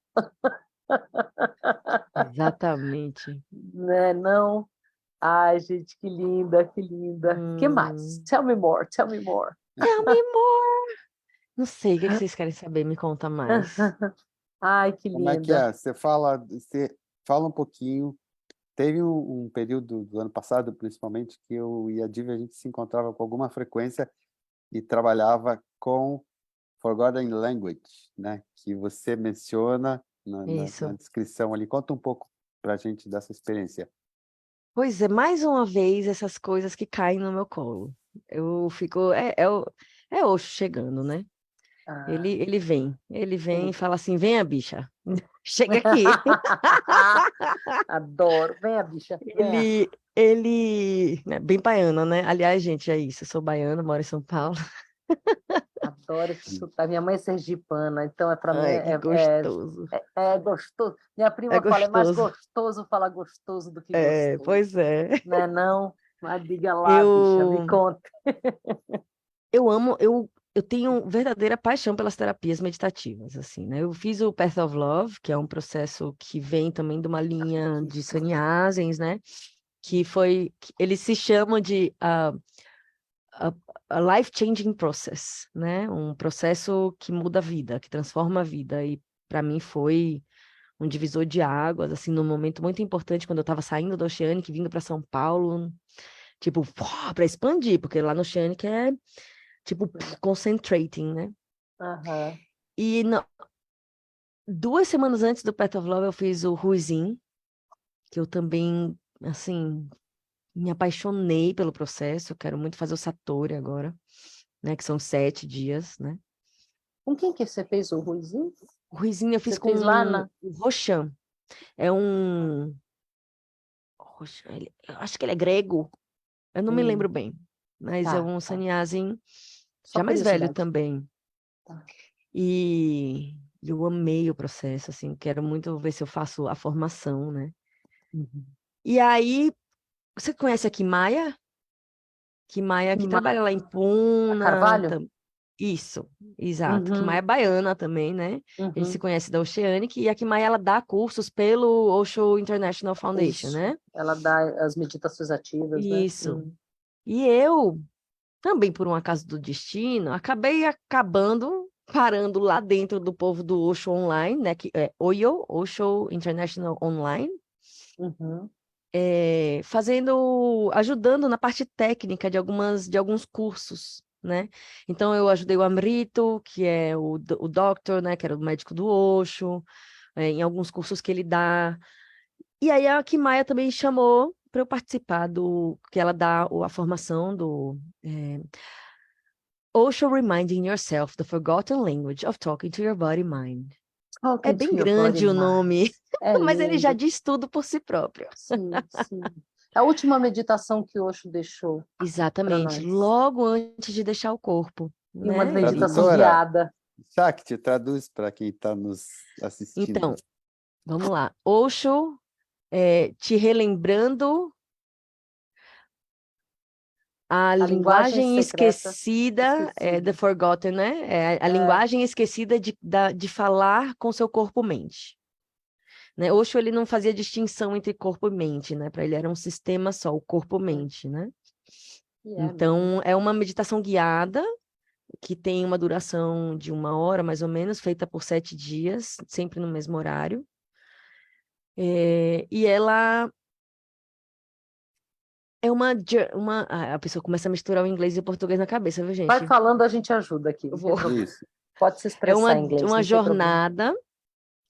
Exatamente. Né, não? Ai, gente, que linda, que linda. Que mais? Tell me more, tell me more. Tell me more. Não sei, o que vocês querem saber? Me conta mais. Ai, que Como é que linda. é? Você fala um pouquinho. Teve um período do ano passado, principalmente, que eu e a Diva, a gente se encontrava com alguma frequência e trabalhava com Forgotten Language, né? Que você menciona na descrição ali. Conta um pouco para a gente dessa experiência. Pois é, mais uma vez, essas coisas que caem no meu colo. Eu fico... É Osho chegando, né? Ele vem e fala assim, venha, bicha. Chega aqui. Adoro. Venha, bicha. Venha. Ele... Bem baiana, né? Aliás, gente, é isso. Eu sou baiana, moro em São Paulo. Adoro esse sotaque. Minha mãe é sergipana, então para mim Ai, que gostoso. é gostoso. Minha prima fala, é mais gostoso falar gostoso do que gostoso. Pois é. Não é não? Mas diga lá, bicha, me conta. Eu tenho verdadeira paixão pelas terapias meditativas, assim, né? Eu fiz o Path of Love, que é um processo que vem também de uma linha de sannyasins, né? Eles se chamam de a life-changing process, né? Um processo que muda a vida, que transforma a vida. E para mim foi um divisor de águas, assim, num momento muito importante, quando eu estava saindo do Oceanic, vindo para São Paulo, tipo, para expandir, porque lá no Oceanic é tipo concentrating, né? E 2 semanas antes do Path of Love eu fiz o Ruizin, que eu também, assim, me apaixonei pelo processo. Eu quero muito fazer o Satori agora, né? Que são 7 dias, né? Com quem que você fez o Ruizinho? O Ruizinho eu fiz Você com fez lá na... o Roshan. É um... eu acho que ele é grego. Eu não me lembro bem. Mas é um sannyasin já mais velho também. E eu amei o processo, assim. Quero muito ver se eu faço a formação, né? E aí, você conhece a Kimaya? Kimaya que trabalha lá em Puna. Carvalho? Isso, exato. Kimaya é baiana também, né? A gente se conhece da Oceanic. E a Kimaya, ela dá cursos pelo Osho International Foundation, né? Ela dá as meditações ativas, né? Isso. E eu, também por um acaso do destino, acabei parando lá dentro do povo do Osho Online, né? Que é Osho International Online. Ajudando na parte técnica de alguns cursos, né? Então eu ajudei o Amrito, que é o doctor, né? Que era o médico do Osho, em alguns cursos que ele dá. E aí a Kimaya também chamou para eu participar que ela dá a formação do Osho Reminding Yourself the Forgotten Language of Talking to Your Body Mind. É bem grande o nome, mas ele já diz tudo por si próprio. Sim, sim. A última meditação que Osho deixou. Exatamente, logo antes de deixar o corpo. E uma né? meditação guiada. Shakti, traduz para quem está nos assistindo. Então, vamos lá. Osho, te relembrando a linguagem esquecida, the forgotten, né? A linguagem esquecida de falar com seu corpo-mente. Né? Osho, ele não fazia distinção entre corpo e mente, né? Para ele era um sistema só, o corpo-mente, né? Então, é uma meditação guiada, que tem uma duração de 1 hora, mais ou menos, feita por 7 dias, sempre no mesmo horário. E ela... A pessoa começa a misturar o inglês e o português na cabeça, viu, gente? Vai falando, a gente ajuda aqui. Isso. Pode se expressar em inglês. Uma jornada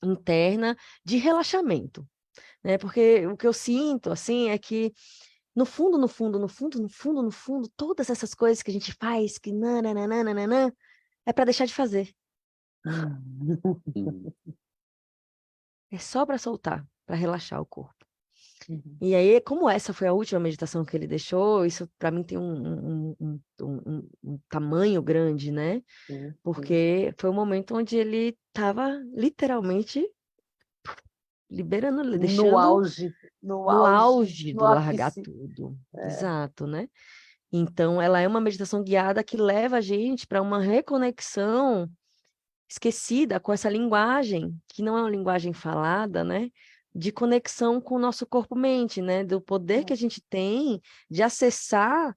interna de relaxamento, né? Porque o que eu sinto, assim, é que no fundo, no fundo, no fundo, no fundo, no fundo, todas essas coisas que a gente faz, que nananana, é para deixar de fazer. É só para soltar, para relaxar o corpo. E aí, como essa foi a última meditação que ele deixou, isso para mim tem um tamanho grande, né? Porque foi um momento onde ele estava literalmente liberando, No deixando auge, no auge no do largar ápice. tudo. É. Exato, né? Então, ela é uma meditação guiada que leva a gente para uma reconexão esquecida com essa linguagem, que não é uma linguagem falada, né? De conexão com o nosso corpo-mente, né? Do poder que a gente tem de acessar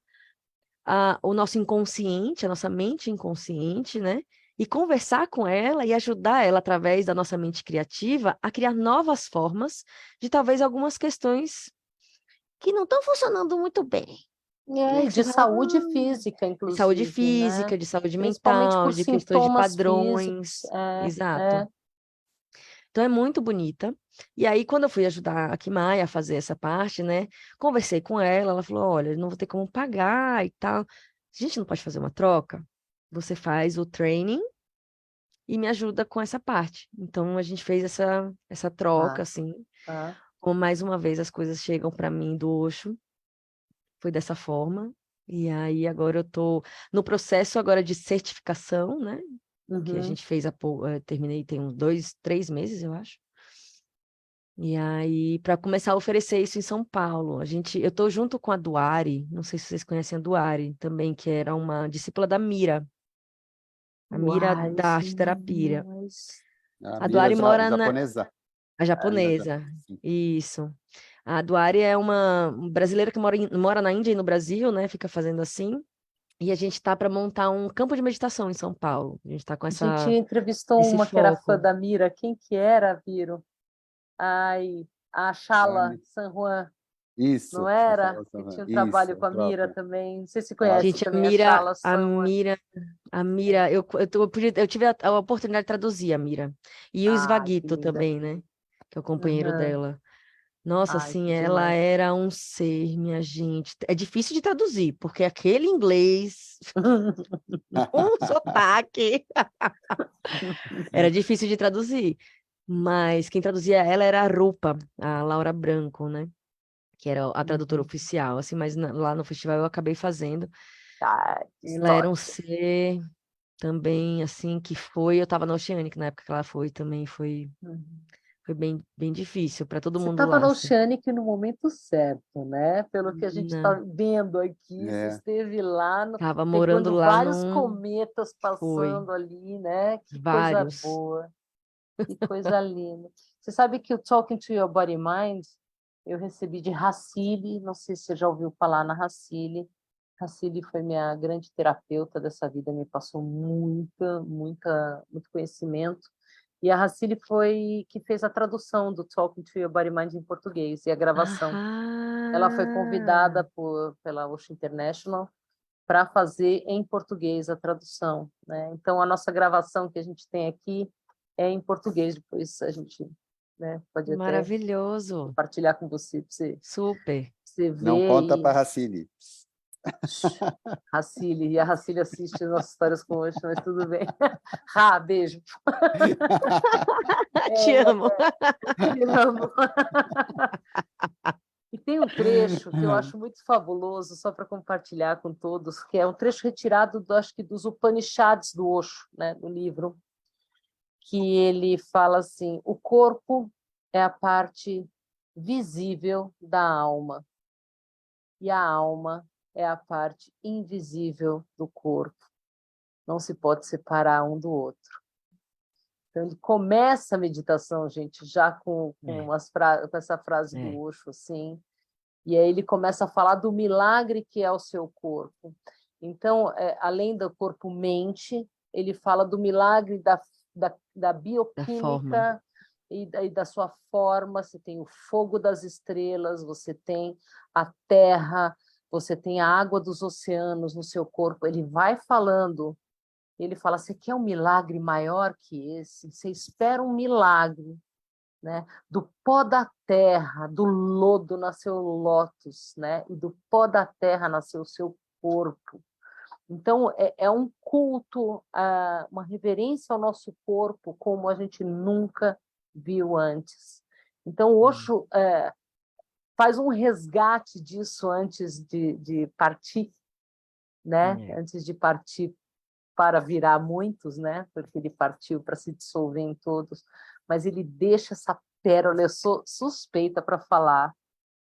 o nosso inconsciente, a nossa mente inconsciente, né? E conversar com ela e ajudar ela, através da nossa mente criativa, a criar novas formas de talvez algumas questões que não estão funcionando muito bem. Né? Que De você fala, saúde física, de saúde inclusive, né? física, de saúde Principalmente mental, por de questões de sintomas padrões. físicos. Exato. Então é muito bonita. E aí, quando eu fui ajudar a Kimai a fazer essa parte, né? Conversei com ela, ela falou: olha, não vou ter como pagar e tal. A gente não pode fazer uma troca? Você faz o training e me ajuda com essa parte. Então a gente fez essa troca, assim. Como mais uma vez as coisas chegam para mim do Osho. Foi dessa forma. E aí agora eu tô no processo agora de certificação, né? Que a gente fez terminei tem uns 2, 3 meses, eu acho. E aí, para começar a oferecer isso em São Paulo, eu tô junto com a Duari, não sei se vocês conhecem a Duari também, que era uma discípula da Mira. A Mira da arte terapia. A Duari mora japonesa. A japonesa, isso. A Duari é uma brasileira que mora na Índia e no Brasil, né? Fica fazendo assim. E a gente está para montar um campo de meditação em São Paulo. A gente está com A gente entrevistou uma que era fã da Mira. Quem que era, Viro? Ai, a Shala San Juan. Isso. Não era? Que tinha um trabalho com a Mira também. Não sei se conhece gente, também a Shala San Juan. A Mira, eu tive a oportunidade de traduzir a Mira. E o Svagito também, né? Que é o companheiro dela. Nossa, assim, ela era um ser, minha gente. É difícil de traduzir, porque aquele inglês, um sotaque, era difícil de traduzir. Mas quem traduzia ela era a Rupa, a Laura Branco, né? Que era a tradutora oficial, assim, mas lá no festival eu acabei fazendo. Ela era um ser também, assim, eu estava na Oceanic na época que ela foi, também foi bem, bem difícil para todo Você mundo estava lá. na Assim. Oceanic no momento certo, né? Pelo que a gente está vendo aqui, você esteve lá, Tava morando pegando lá vários cometas passando ali, né? Que coisa boa, que coisa linda. Você sabe que o Talking to Your Body Mind eu recebi de Hassili, não sei se você já ouviu falar na Hassili. Hassili foi minha grande terapeuta dessa vida, me passou muito conhecimento. E a Hassili foi que fez a tradução do Talking to Your Body Mind em português e a gravação. Ela foi convidada pela Osho International para fazer em português a tradução, né? Então a nossa gravação que a gente tem aqui é em português. Depois a gente, né, pode até compartilhar com você, Super. Você ver. Não conta para a Hassili. Hassili, e a Hassili assiste as nossas histórias com hoje, mas tudo bem. Rá, beijo. Te amo. Te amo. E tem um trecho que eu acho muito fabuloso, só para compartilhar com todos, que é um trecho retirado, acho que dos Upanishads do Osho, né, do livro, que ele fala assim: o corpo é a parte visível da alma, e a alma é a parte invisível do corpo. Não se pode separar um do outro. Então, ele começa a meditação, gente, já com essa frase do Osho, assim, e aí ele começa a falar do milagre que é o seu corpo. Então, além do corpo-mente, ele fala do milagre da bioquímica e da sua forma. Você tem o fogo das estrelas, você tem a terra, você tem a água dos oceanos no seu corpo. Ele vai falando, ele fala: você quer um milagre maior que esse? Você espera um milagre. né? Do pó da terra, do lodo nasceu o lótus, né? E do pó da terra nasceu o seu corpo. Então, é um culto, uma reverência ao nosso corpo como a gente nunca viu antes. Então, o Osho faz um resgate disso antes de partir, né? Antes de partir para virar muitos, né? Porque ele partiu para se dissolver em todos. Mas ele deixa essa pérola, eu sou suspeita para falar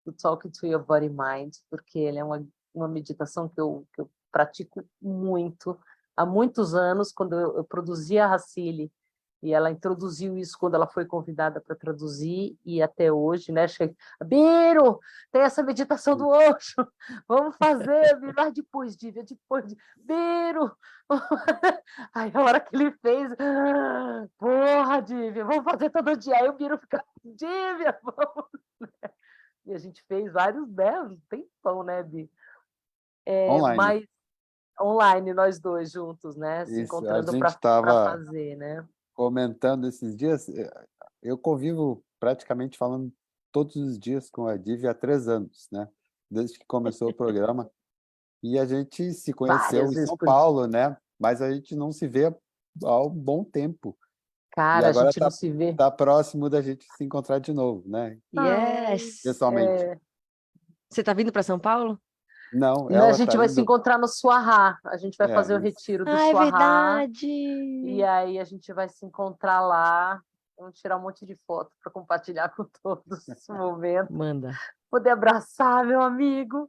do Talking to Your Body Mind, porque ele é uma meditação que eu pratico muito, há muitos anos, quando eu produzia a Racile, e ela introduziu isso quando ela foi convidada para traduzir, e até hoje, né? Biro, tem essa meditação do Osho, vamos fazer, Biro, depois, Dívia, Biro. Aí a hora que ele fez, porra, Dívia, vamos fazer todo dia. Aí o Biro fica, Dívia, vamos. E a gente fez vários, né? Um tempão, né, Bi? Online. Mas online, nós dois juntos, né? Se Isso, a encontrando gente para estava fazer, né? comentando esses dias. Eu convivo praticamente falando todos os dias com a Divi há 3 anos, né? Desde que começou o programa. E a gente se conheceu Várias em vezes São por dia. Paulo, né? Mas a gente não se vê há um bom tempo. E Cara, a agora gente não se vê. tá próximo da gente se encontrar de novo, né? Yes! Pessoalmente. Você tá vindo para São Paulo? Não, A ela gente tá vai se indo. encontrar no Suahá. A gente vai fazer o Mas retiro do Ah, é Suahá. verdade! E aí a gente vai se encontrar lá. Vamos tirar um monte de foto para compartilhar com todos esse momento. Manda. Poder abraçar meu amigo.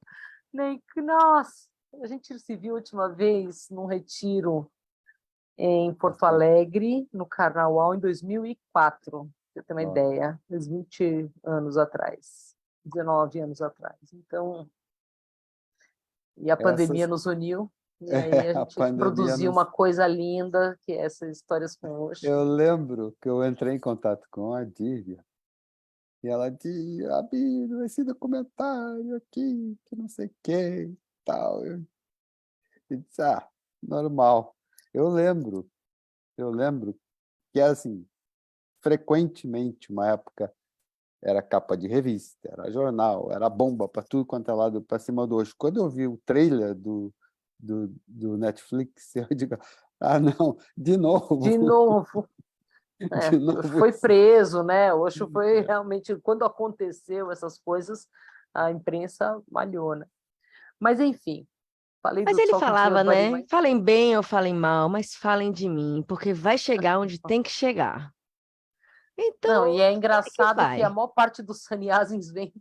Nem que, nossa, a gente se viu a última vez num retiro em Porto Alegre, no Carnaval, em 2004. Pra você ter uma ideia, uns 20 anos atrás, 19 anos atrás. Então, e a pandemia nos uniu, e aí a a gente pandemia produziu nos... uma coisa linda, que é essas histórias com o Osho. Eu lembro que eu entrei em contato com a Dívia e ela disse, Abílio, esse documentário aqui, que não sei o que e tal. Eu disse, normal. Eu lembro que era assim, frequentemente, uma época, era capa de revista, era jornal, era bomba para tudo quanto é lado, para cima do Osho. Quando eu vi o trailer do Netflix, eu digo, não, de novo. De novo. De novo. Foi preso, né? O Osho foi realmente, quando aconteceu essas coisas, a imprensa malhou, né? Mas, enfim, falei Mas do ele Talking to Your falava, Body né? Mind. Falem bem ou falem mal, mas falem de mim, porque vai chegar onde tem que chegar. Então, Não, e é que engraçado que a vai. maior parte dos sannyasins vem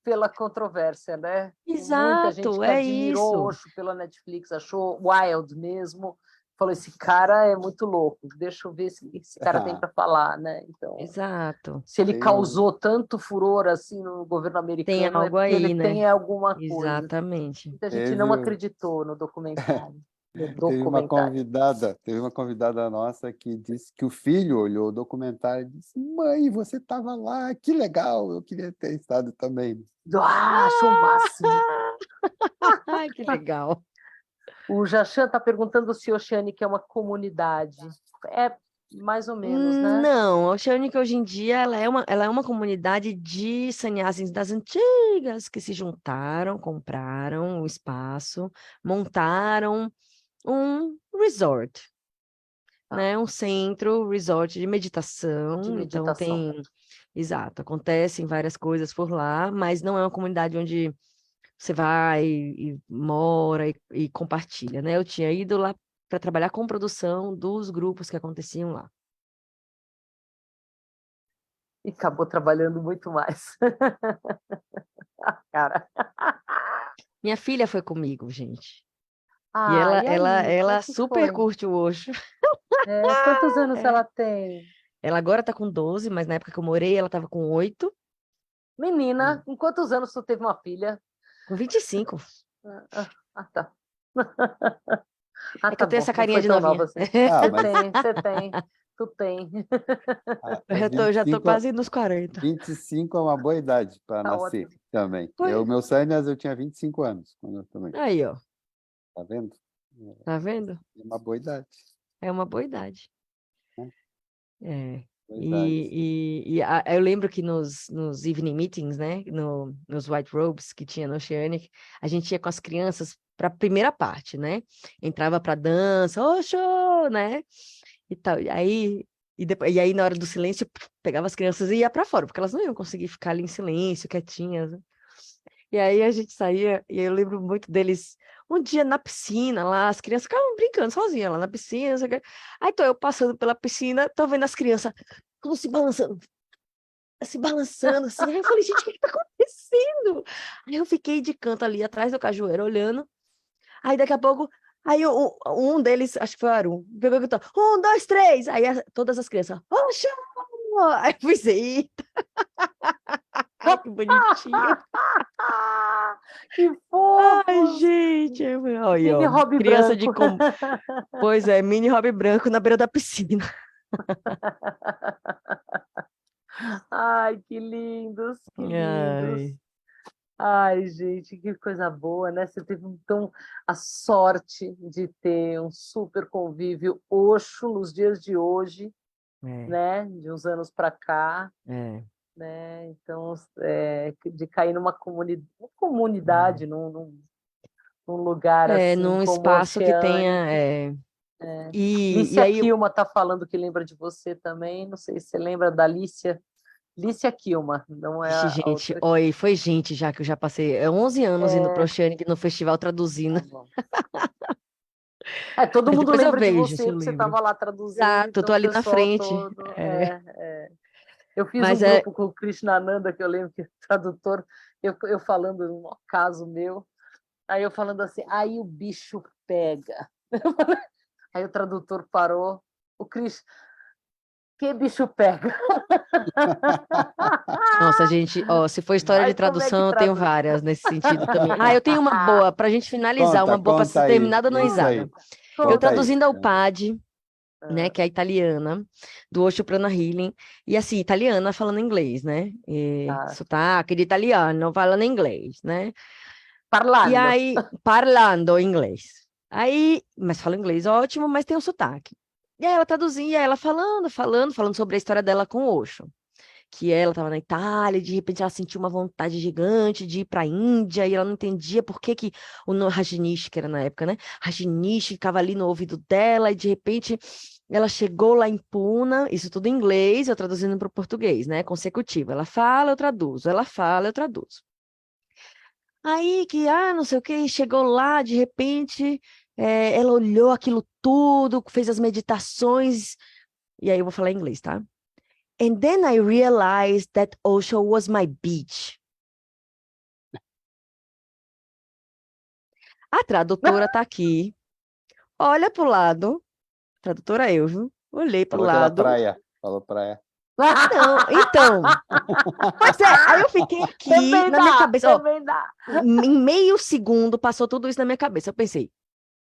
pela controvérsia, né? Tem muita gente Exato, que é admirou isso. Osho pela Netflix, achou wild mesmo, falou, esse cara é muito louco, deixa eu ver se esse cara tem para falar, né? Então, Exato. se ele causou tanto furor assim no governo Tem americano, é algo porque ele aí, né? tem alguma coisa. Exatamente. Muita gente não acreditou no documentário. Teve uma convidada nossa que disse que o filho olhou o documentário e disse, mãe, você estava lá, que legal, eu queria ter estado também. Acho o máximo. Ai, que legal. O Jachan está perguntando se Oceânica é uma comunidade. É mais ou menos, né? Não, a Oceânica hoje em dia ela é uma comunidade de sannyasins das antigas que se juntaram, compraram um espaço, montaram um resort, né? Um centro, resort de meditação. Então exato, acontecem várias coisas por lá, mas não é uma comunidade onde você vai e mora e compartilha, né? Eu tinha ido lá para trabalhar com produção dos grupos que aconteciam lá. E acabou trabalhando muito mais. Cara. Minha filha foi comigo, gente. E E aí, como é ela que super foi? curte o Osho. Quantos anos ela tem? Ela agora tá com 12, mas na época que eu morei, ela tava com 8. Menina, com quantos anos tu teve uma filha? Com 25. Tá. É que eu tenho essa Não carinha foi de tão novinha. nova assim. Você tem. Tu tem. Eu já tô quase nos 40. 25 é uma boa idade para nascer ótimo. também. Foi. Meu sannyas, eu tinha 25 anos quando eu também. Aí, ó. Tá vendo? Tá vendo? É uma boa idade. É uma boa idade. É. Eu lembro que nos evening meetings, né, nos White Robes que tinha no Oceanic, a gente ia com as crianças para a primeira parte, né? Entrava para dança, show, né? E tal. E aí, na hora do silêncio, pegava as crianças e ia para fora, porque elas não iam conseguir ficar ali em silêncio, quietinhas, né? E aí a gente saía, e eu lembro muito deles, um dia na piscina lá, as crianças ficavam brincando sozinhas lá na piscina, não sei o quê. Aí tô eu passando pela piscina, tô vendo as crianças como se balançando assim. Aí eu falei, gente, o que tá acontecendo? Aí eu fiquei de canto ali atrás do cajueiro, olhando. Aí daqui a pouco, um deles, acho que foi o Arum, pegou e gritou, 1, 2, 3. Aí todas as crianças, oxa! Aí eu pensei, eita! Que bonitinho! Que fofo! Ai, gente! Olha, Mini hobby criança branco. Pois é, mini hobby branco na beira da piscina. Ai, que lindos, que lindos. Ai. Ai, gente, que coisa boa, né? Você teve, então, a sorte de ter um super convívio Osho nos dias de hoje, né? De uns anos para cá, né? Então, de cair numa comunidade, num lugar assim, Num como o espaço que tenha... Oceanic. E Lícia aí... Kilma está falando que lembra de você também. Não sei se você lembra da Lícia Kilma, não é Ixi, a gente, outra. olha, foi gente já que eu já passei 11 anos indo para o Oceanic no festival traduzindo. Todo Mas mundo depois eu lembra de vejo, se você, eu porque você lembro. estava lá traduzindo, Exato, eu então tô o ali na pessoal frente. todo. Eu fiz Mas um grupo com o Krishnananda, que eu lembro que tradutor, eu falando um caso meu, aí eu falando assim, aí o bicho pega. Aí o tradutor parou, o Cris, que bicho pega? Nossa, gente, ó, se for história de Aí como é que tradução, eu tenho traduz? várias nesse sentido também. Eu tenho uma boa, para a gente finalizar, uma boa para Conta ser aí, terminada no isso aí. risada. Eu Conta aí. traduzindo ao Pad, né, que é a italiana, do Osho Prana Healing, e assim, italiana falando inglês, né? Sotaque de italiano falando inglês, né? E aí, parlando inglês. Aí, mas fala inglês ótimo, mas tem um sotaque. E aí ela traduzia, ela falando sobre a história dela com o Osho. Que ela estava na Itália, e de repente ela sentiu uma vontade gigante de ir para a Índia, e ela não entendia por que o Rajneesh, que era na época, né? Rajneesh ficava ali no ouvido dela, e de repente ela chegou lá em Puna, isso tudo em inglês, eu traduzindo para o português, né? Consecutivo. Ela fala, eu traduzo, ela fala, eu traduzo. Aí não sei o que, chegou lá, de repente, ela olhou aquilo tudo, fez as meditações, e aí eu vou falar em inglês, tá? And then I realized that Osho was my beach. A tradutora tá aqui. Olha pro lado. Tradutora eu, viu? Olhei pro Falou que era lado. praia. Falou praia. Não, então. Pois aí eu fiquei aqui na minha cabeça. Também dá. Em meio segundo passou tudo isso na minha cabeça. Eu pensei,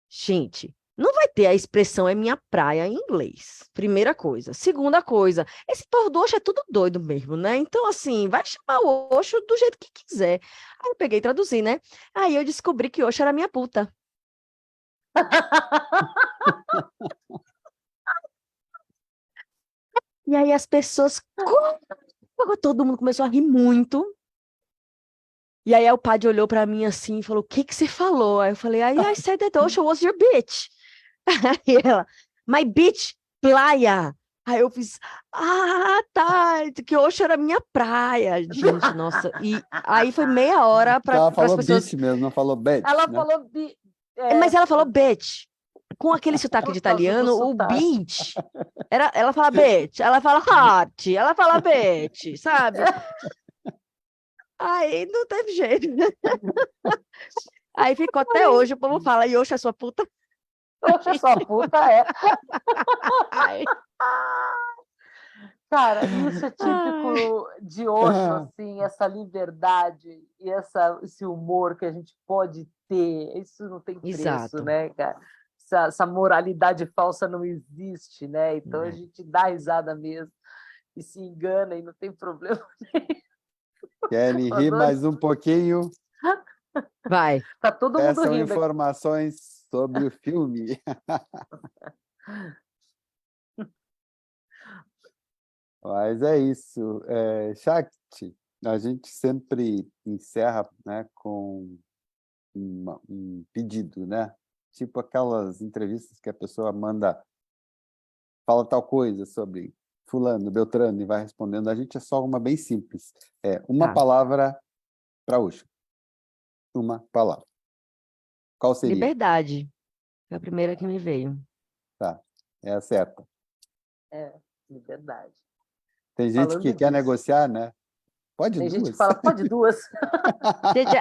gente, não vai ter a expressão é minha praia em inglês. Primeira coisa. Segunda coisa, esse povo do Osho é tudo doido mesmo, né? Então, assim, vai chamar o Osho do jeito que quiser. Aí eu peguei e traduzi, né? Aí eu descobri que Osho era minha puta. E aí as pessoas... Todo mundo começou a rir muito. E aí o padre olhou pra mim assim e falou, o que você falou? Aí eu falei, I said that Osho was your bitch. Aí ela, my bitch, playa. Aí eu fiz, tá, que Osho era minha praia, gente, nossa. E aí foi meia hora para Ela as falou pessoas... bitch mesmo, não falou bitch, Ela né? falou... Mas ela falou bitch. Com aquele sotaque de italiano, o bitch... Ela fala bitch, ela fala hot, ela fala bitch, sabe? Aí não teve jeito. Aí ficou até hoje, o povo fala, e Osho é sua puta? Osho é sua puta, é. Cara, isso é típico de Osho, assim, essa liberdade e esse humor que a gente pode ter, isso não tem preço, Exato. né, cara? Essa moralidade falsa não existe, né? Então a gente dá risada mesmo e se engana e não tem problema nenhum. Querem rir mais um pouquinho? Vai. Tá todo mundo Peçam rindo. informações sobre o filme. Mas é isso. Shakti, a gente sempre encerra, né, com um pedido, né? Tipo aquelas entrevistas que a pessoa manda, fala tal coisa sobre fulano, Beltrano, e vai respondendo. A gente é só uma bem simples. Uma Tá. palavra para Osho. Uma palavra. Qual seria? Liberdade. Foi a primeira que me veio. Tá, é a certa. Liberdade. Tem gente Falando que quer disso. negociar, né? Pode Tem gente que duas. fala, pode duas. Gente,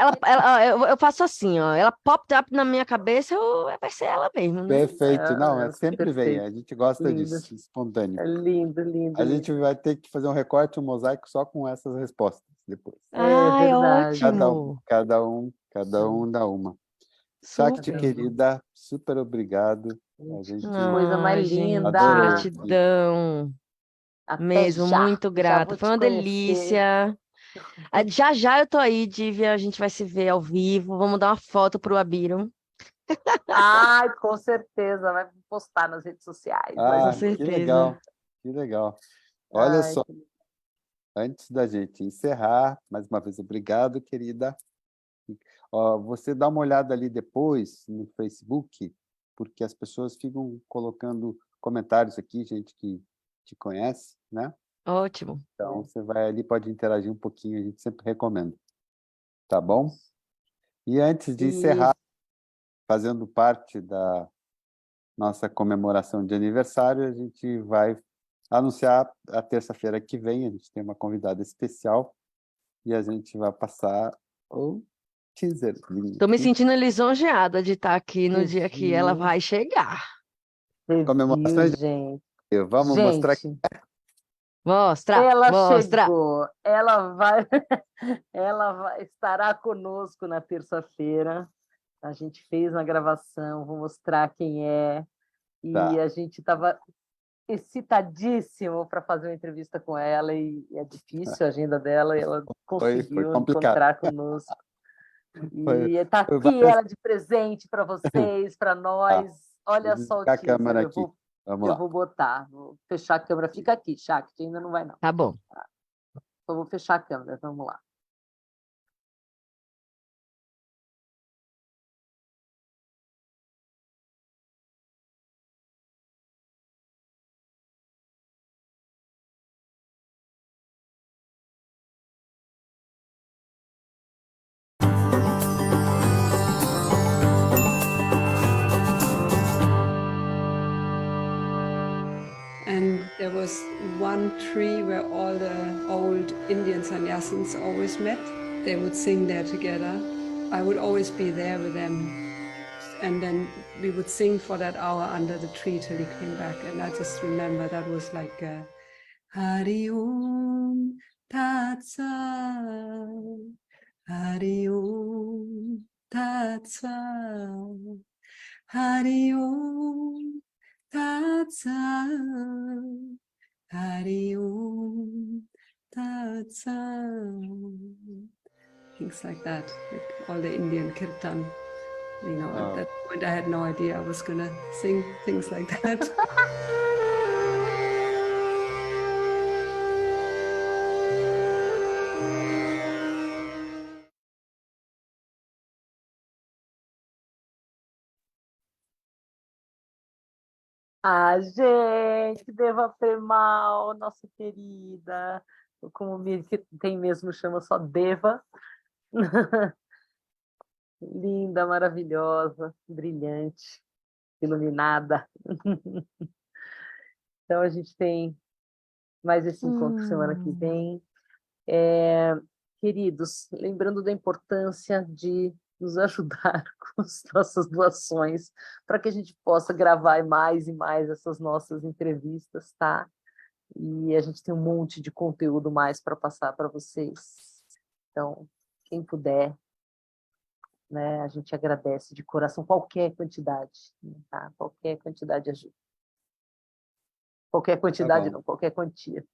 eu faço assim, ó. Ela popped up na minha cabeça, vai ser ela mesmo, né? Perfeito. Não, sempre vem. Perfeito. A gente gosta Lindo. disso, espontâneo. É lindo, lindo. A gente vai ter que fazer um recorte, um mosaico só com essas respostas depois. Ai, verdade. ótimo. Cada um dá uma. Shakti, Super. querida, super obrigado. A gente Coisa mais gente, linda. adorou. gratidão. Até Mesmo, já. muito Já grata. vou Foi te uma conhecer. delícia. Já já eu tô aí, Dívia. A gente vai se ver ao vivo. Vamos dar uma foto pro Abiram. Ai, com certeza. Vai postar nas redes sociais. Com Que certeza. legal. Que legal. Olha Ai, só, antes da gente encerrar, mais uma vez, obrigado, querida. Você dá uma olhada ali depois no Facebook, porque as pessoas ficam colocando comentários aqui, gente que te conhece, né? Ótimo. Então, você vai ali, pode interagir um pouquinho, a gente sempre recomenda. Tá bom? E antes de encerrar, fazendo parte da nossa comemoração de aniversário, a gente vai anunciar a terça-feira que vem, a gente tem uma convidada especial e a gente vai passar o teaser. Tô me sentindo lisonjeada de estar aqui no dia que ela viu? vai chegar. Comemoração de... gente. Vamos mostrar que Mostra, Ela mostra. chegou. Ela estará conosco na terça-feira. A gente fez uma gravação, vou mostrar quem é. E Tá. a gente estava excitadíssimo para fazer uma entrevista com ela e é difícil a agenda dela e ela conseguiu complicado. encontrar conosco. Foi- E está foi aqui várias- ela de presente para vocês, para nós. Olha Vou só o desligar a teaser. câmera aqui. Vamos lá. Vou botar, vou fechar a câmera. Fica aqui, Shakti, ainda não vai não. Tá bom. Só vou fechar a câmera, vamos lá. And there was one tree where all the old Indian sannyasins always met. They would sing there together. I would always be there with them. And then we would sing for that hour under the tree till he came back. And I just remember that was like Hari Om Tat Sat, Hari Om Tat Sat, Hari Om Tat Sat, Hari Om Tat Sat. Things like that, like all the Indian kirtan. You know, at that point I had no idea I was gonna sing things like that. Gente, Deva Premal, nossa querida, como que tem mesmo, chama só Deva. Linda, maravilhosa, brilhante, iluminada. Então, a gente tem mais esse encontro semana que vem. Queridos, lembrando da importância de nos ajudar com as nossas doações, para que a gente possa gravar mais e mais essas nossas entrevistas, tá? E a gente tem um monte de conteúdo mais para passar para vocês. Então, quem puder, né, a gente agradece de coração qualquer quantidade, tá? Qualquer quantidade ajuda. Qualquer quantidade não, qualquer quantia.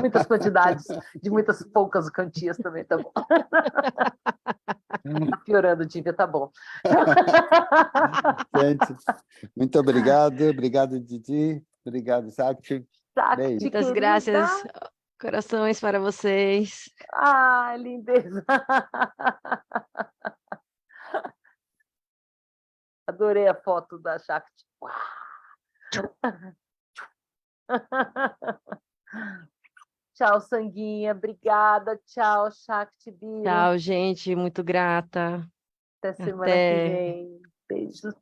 Muitas quantidades, de muitas poucas quantias também, tá bom. Tá piorando, Dívia, tá bom. Gente, muito obrigado. Obrigado, Didi. Obrigado, Shakti. Shakti, Beijo. Muitas querida. graças. Corações para vocês. Ah, lindeza. Adorei a foto da Shakti. Tchau, Sanguinha. Obrigada. Tchau, Shakti Biro. Tchau, gente. Muito grata. Até semana que Até. vem. Beijos.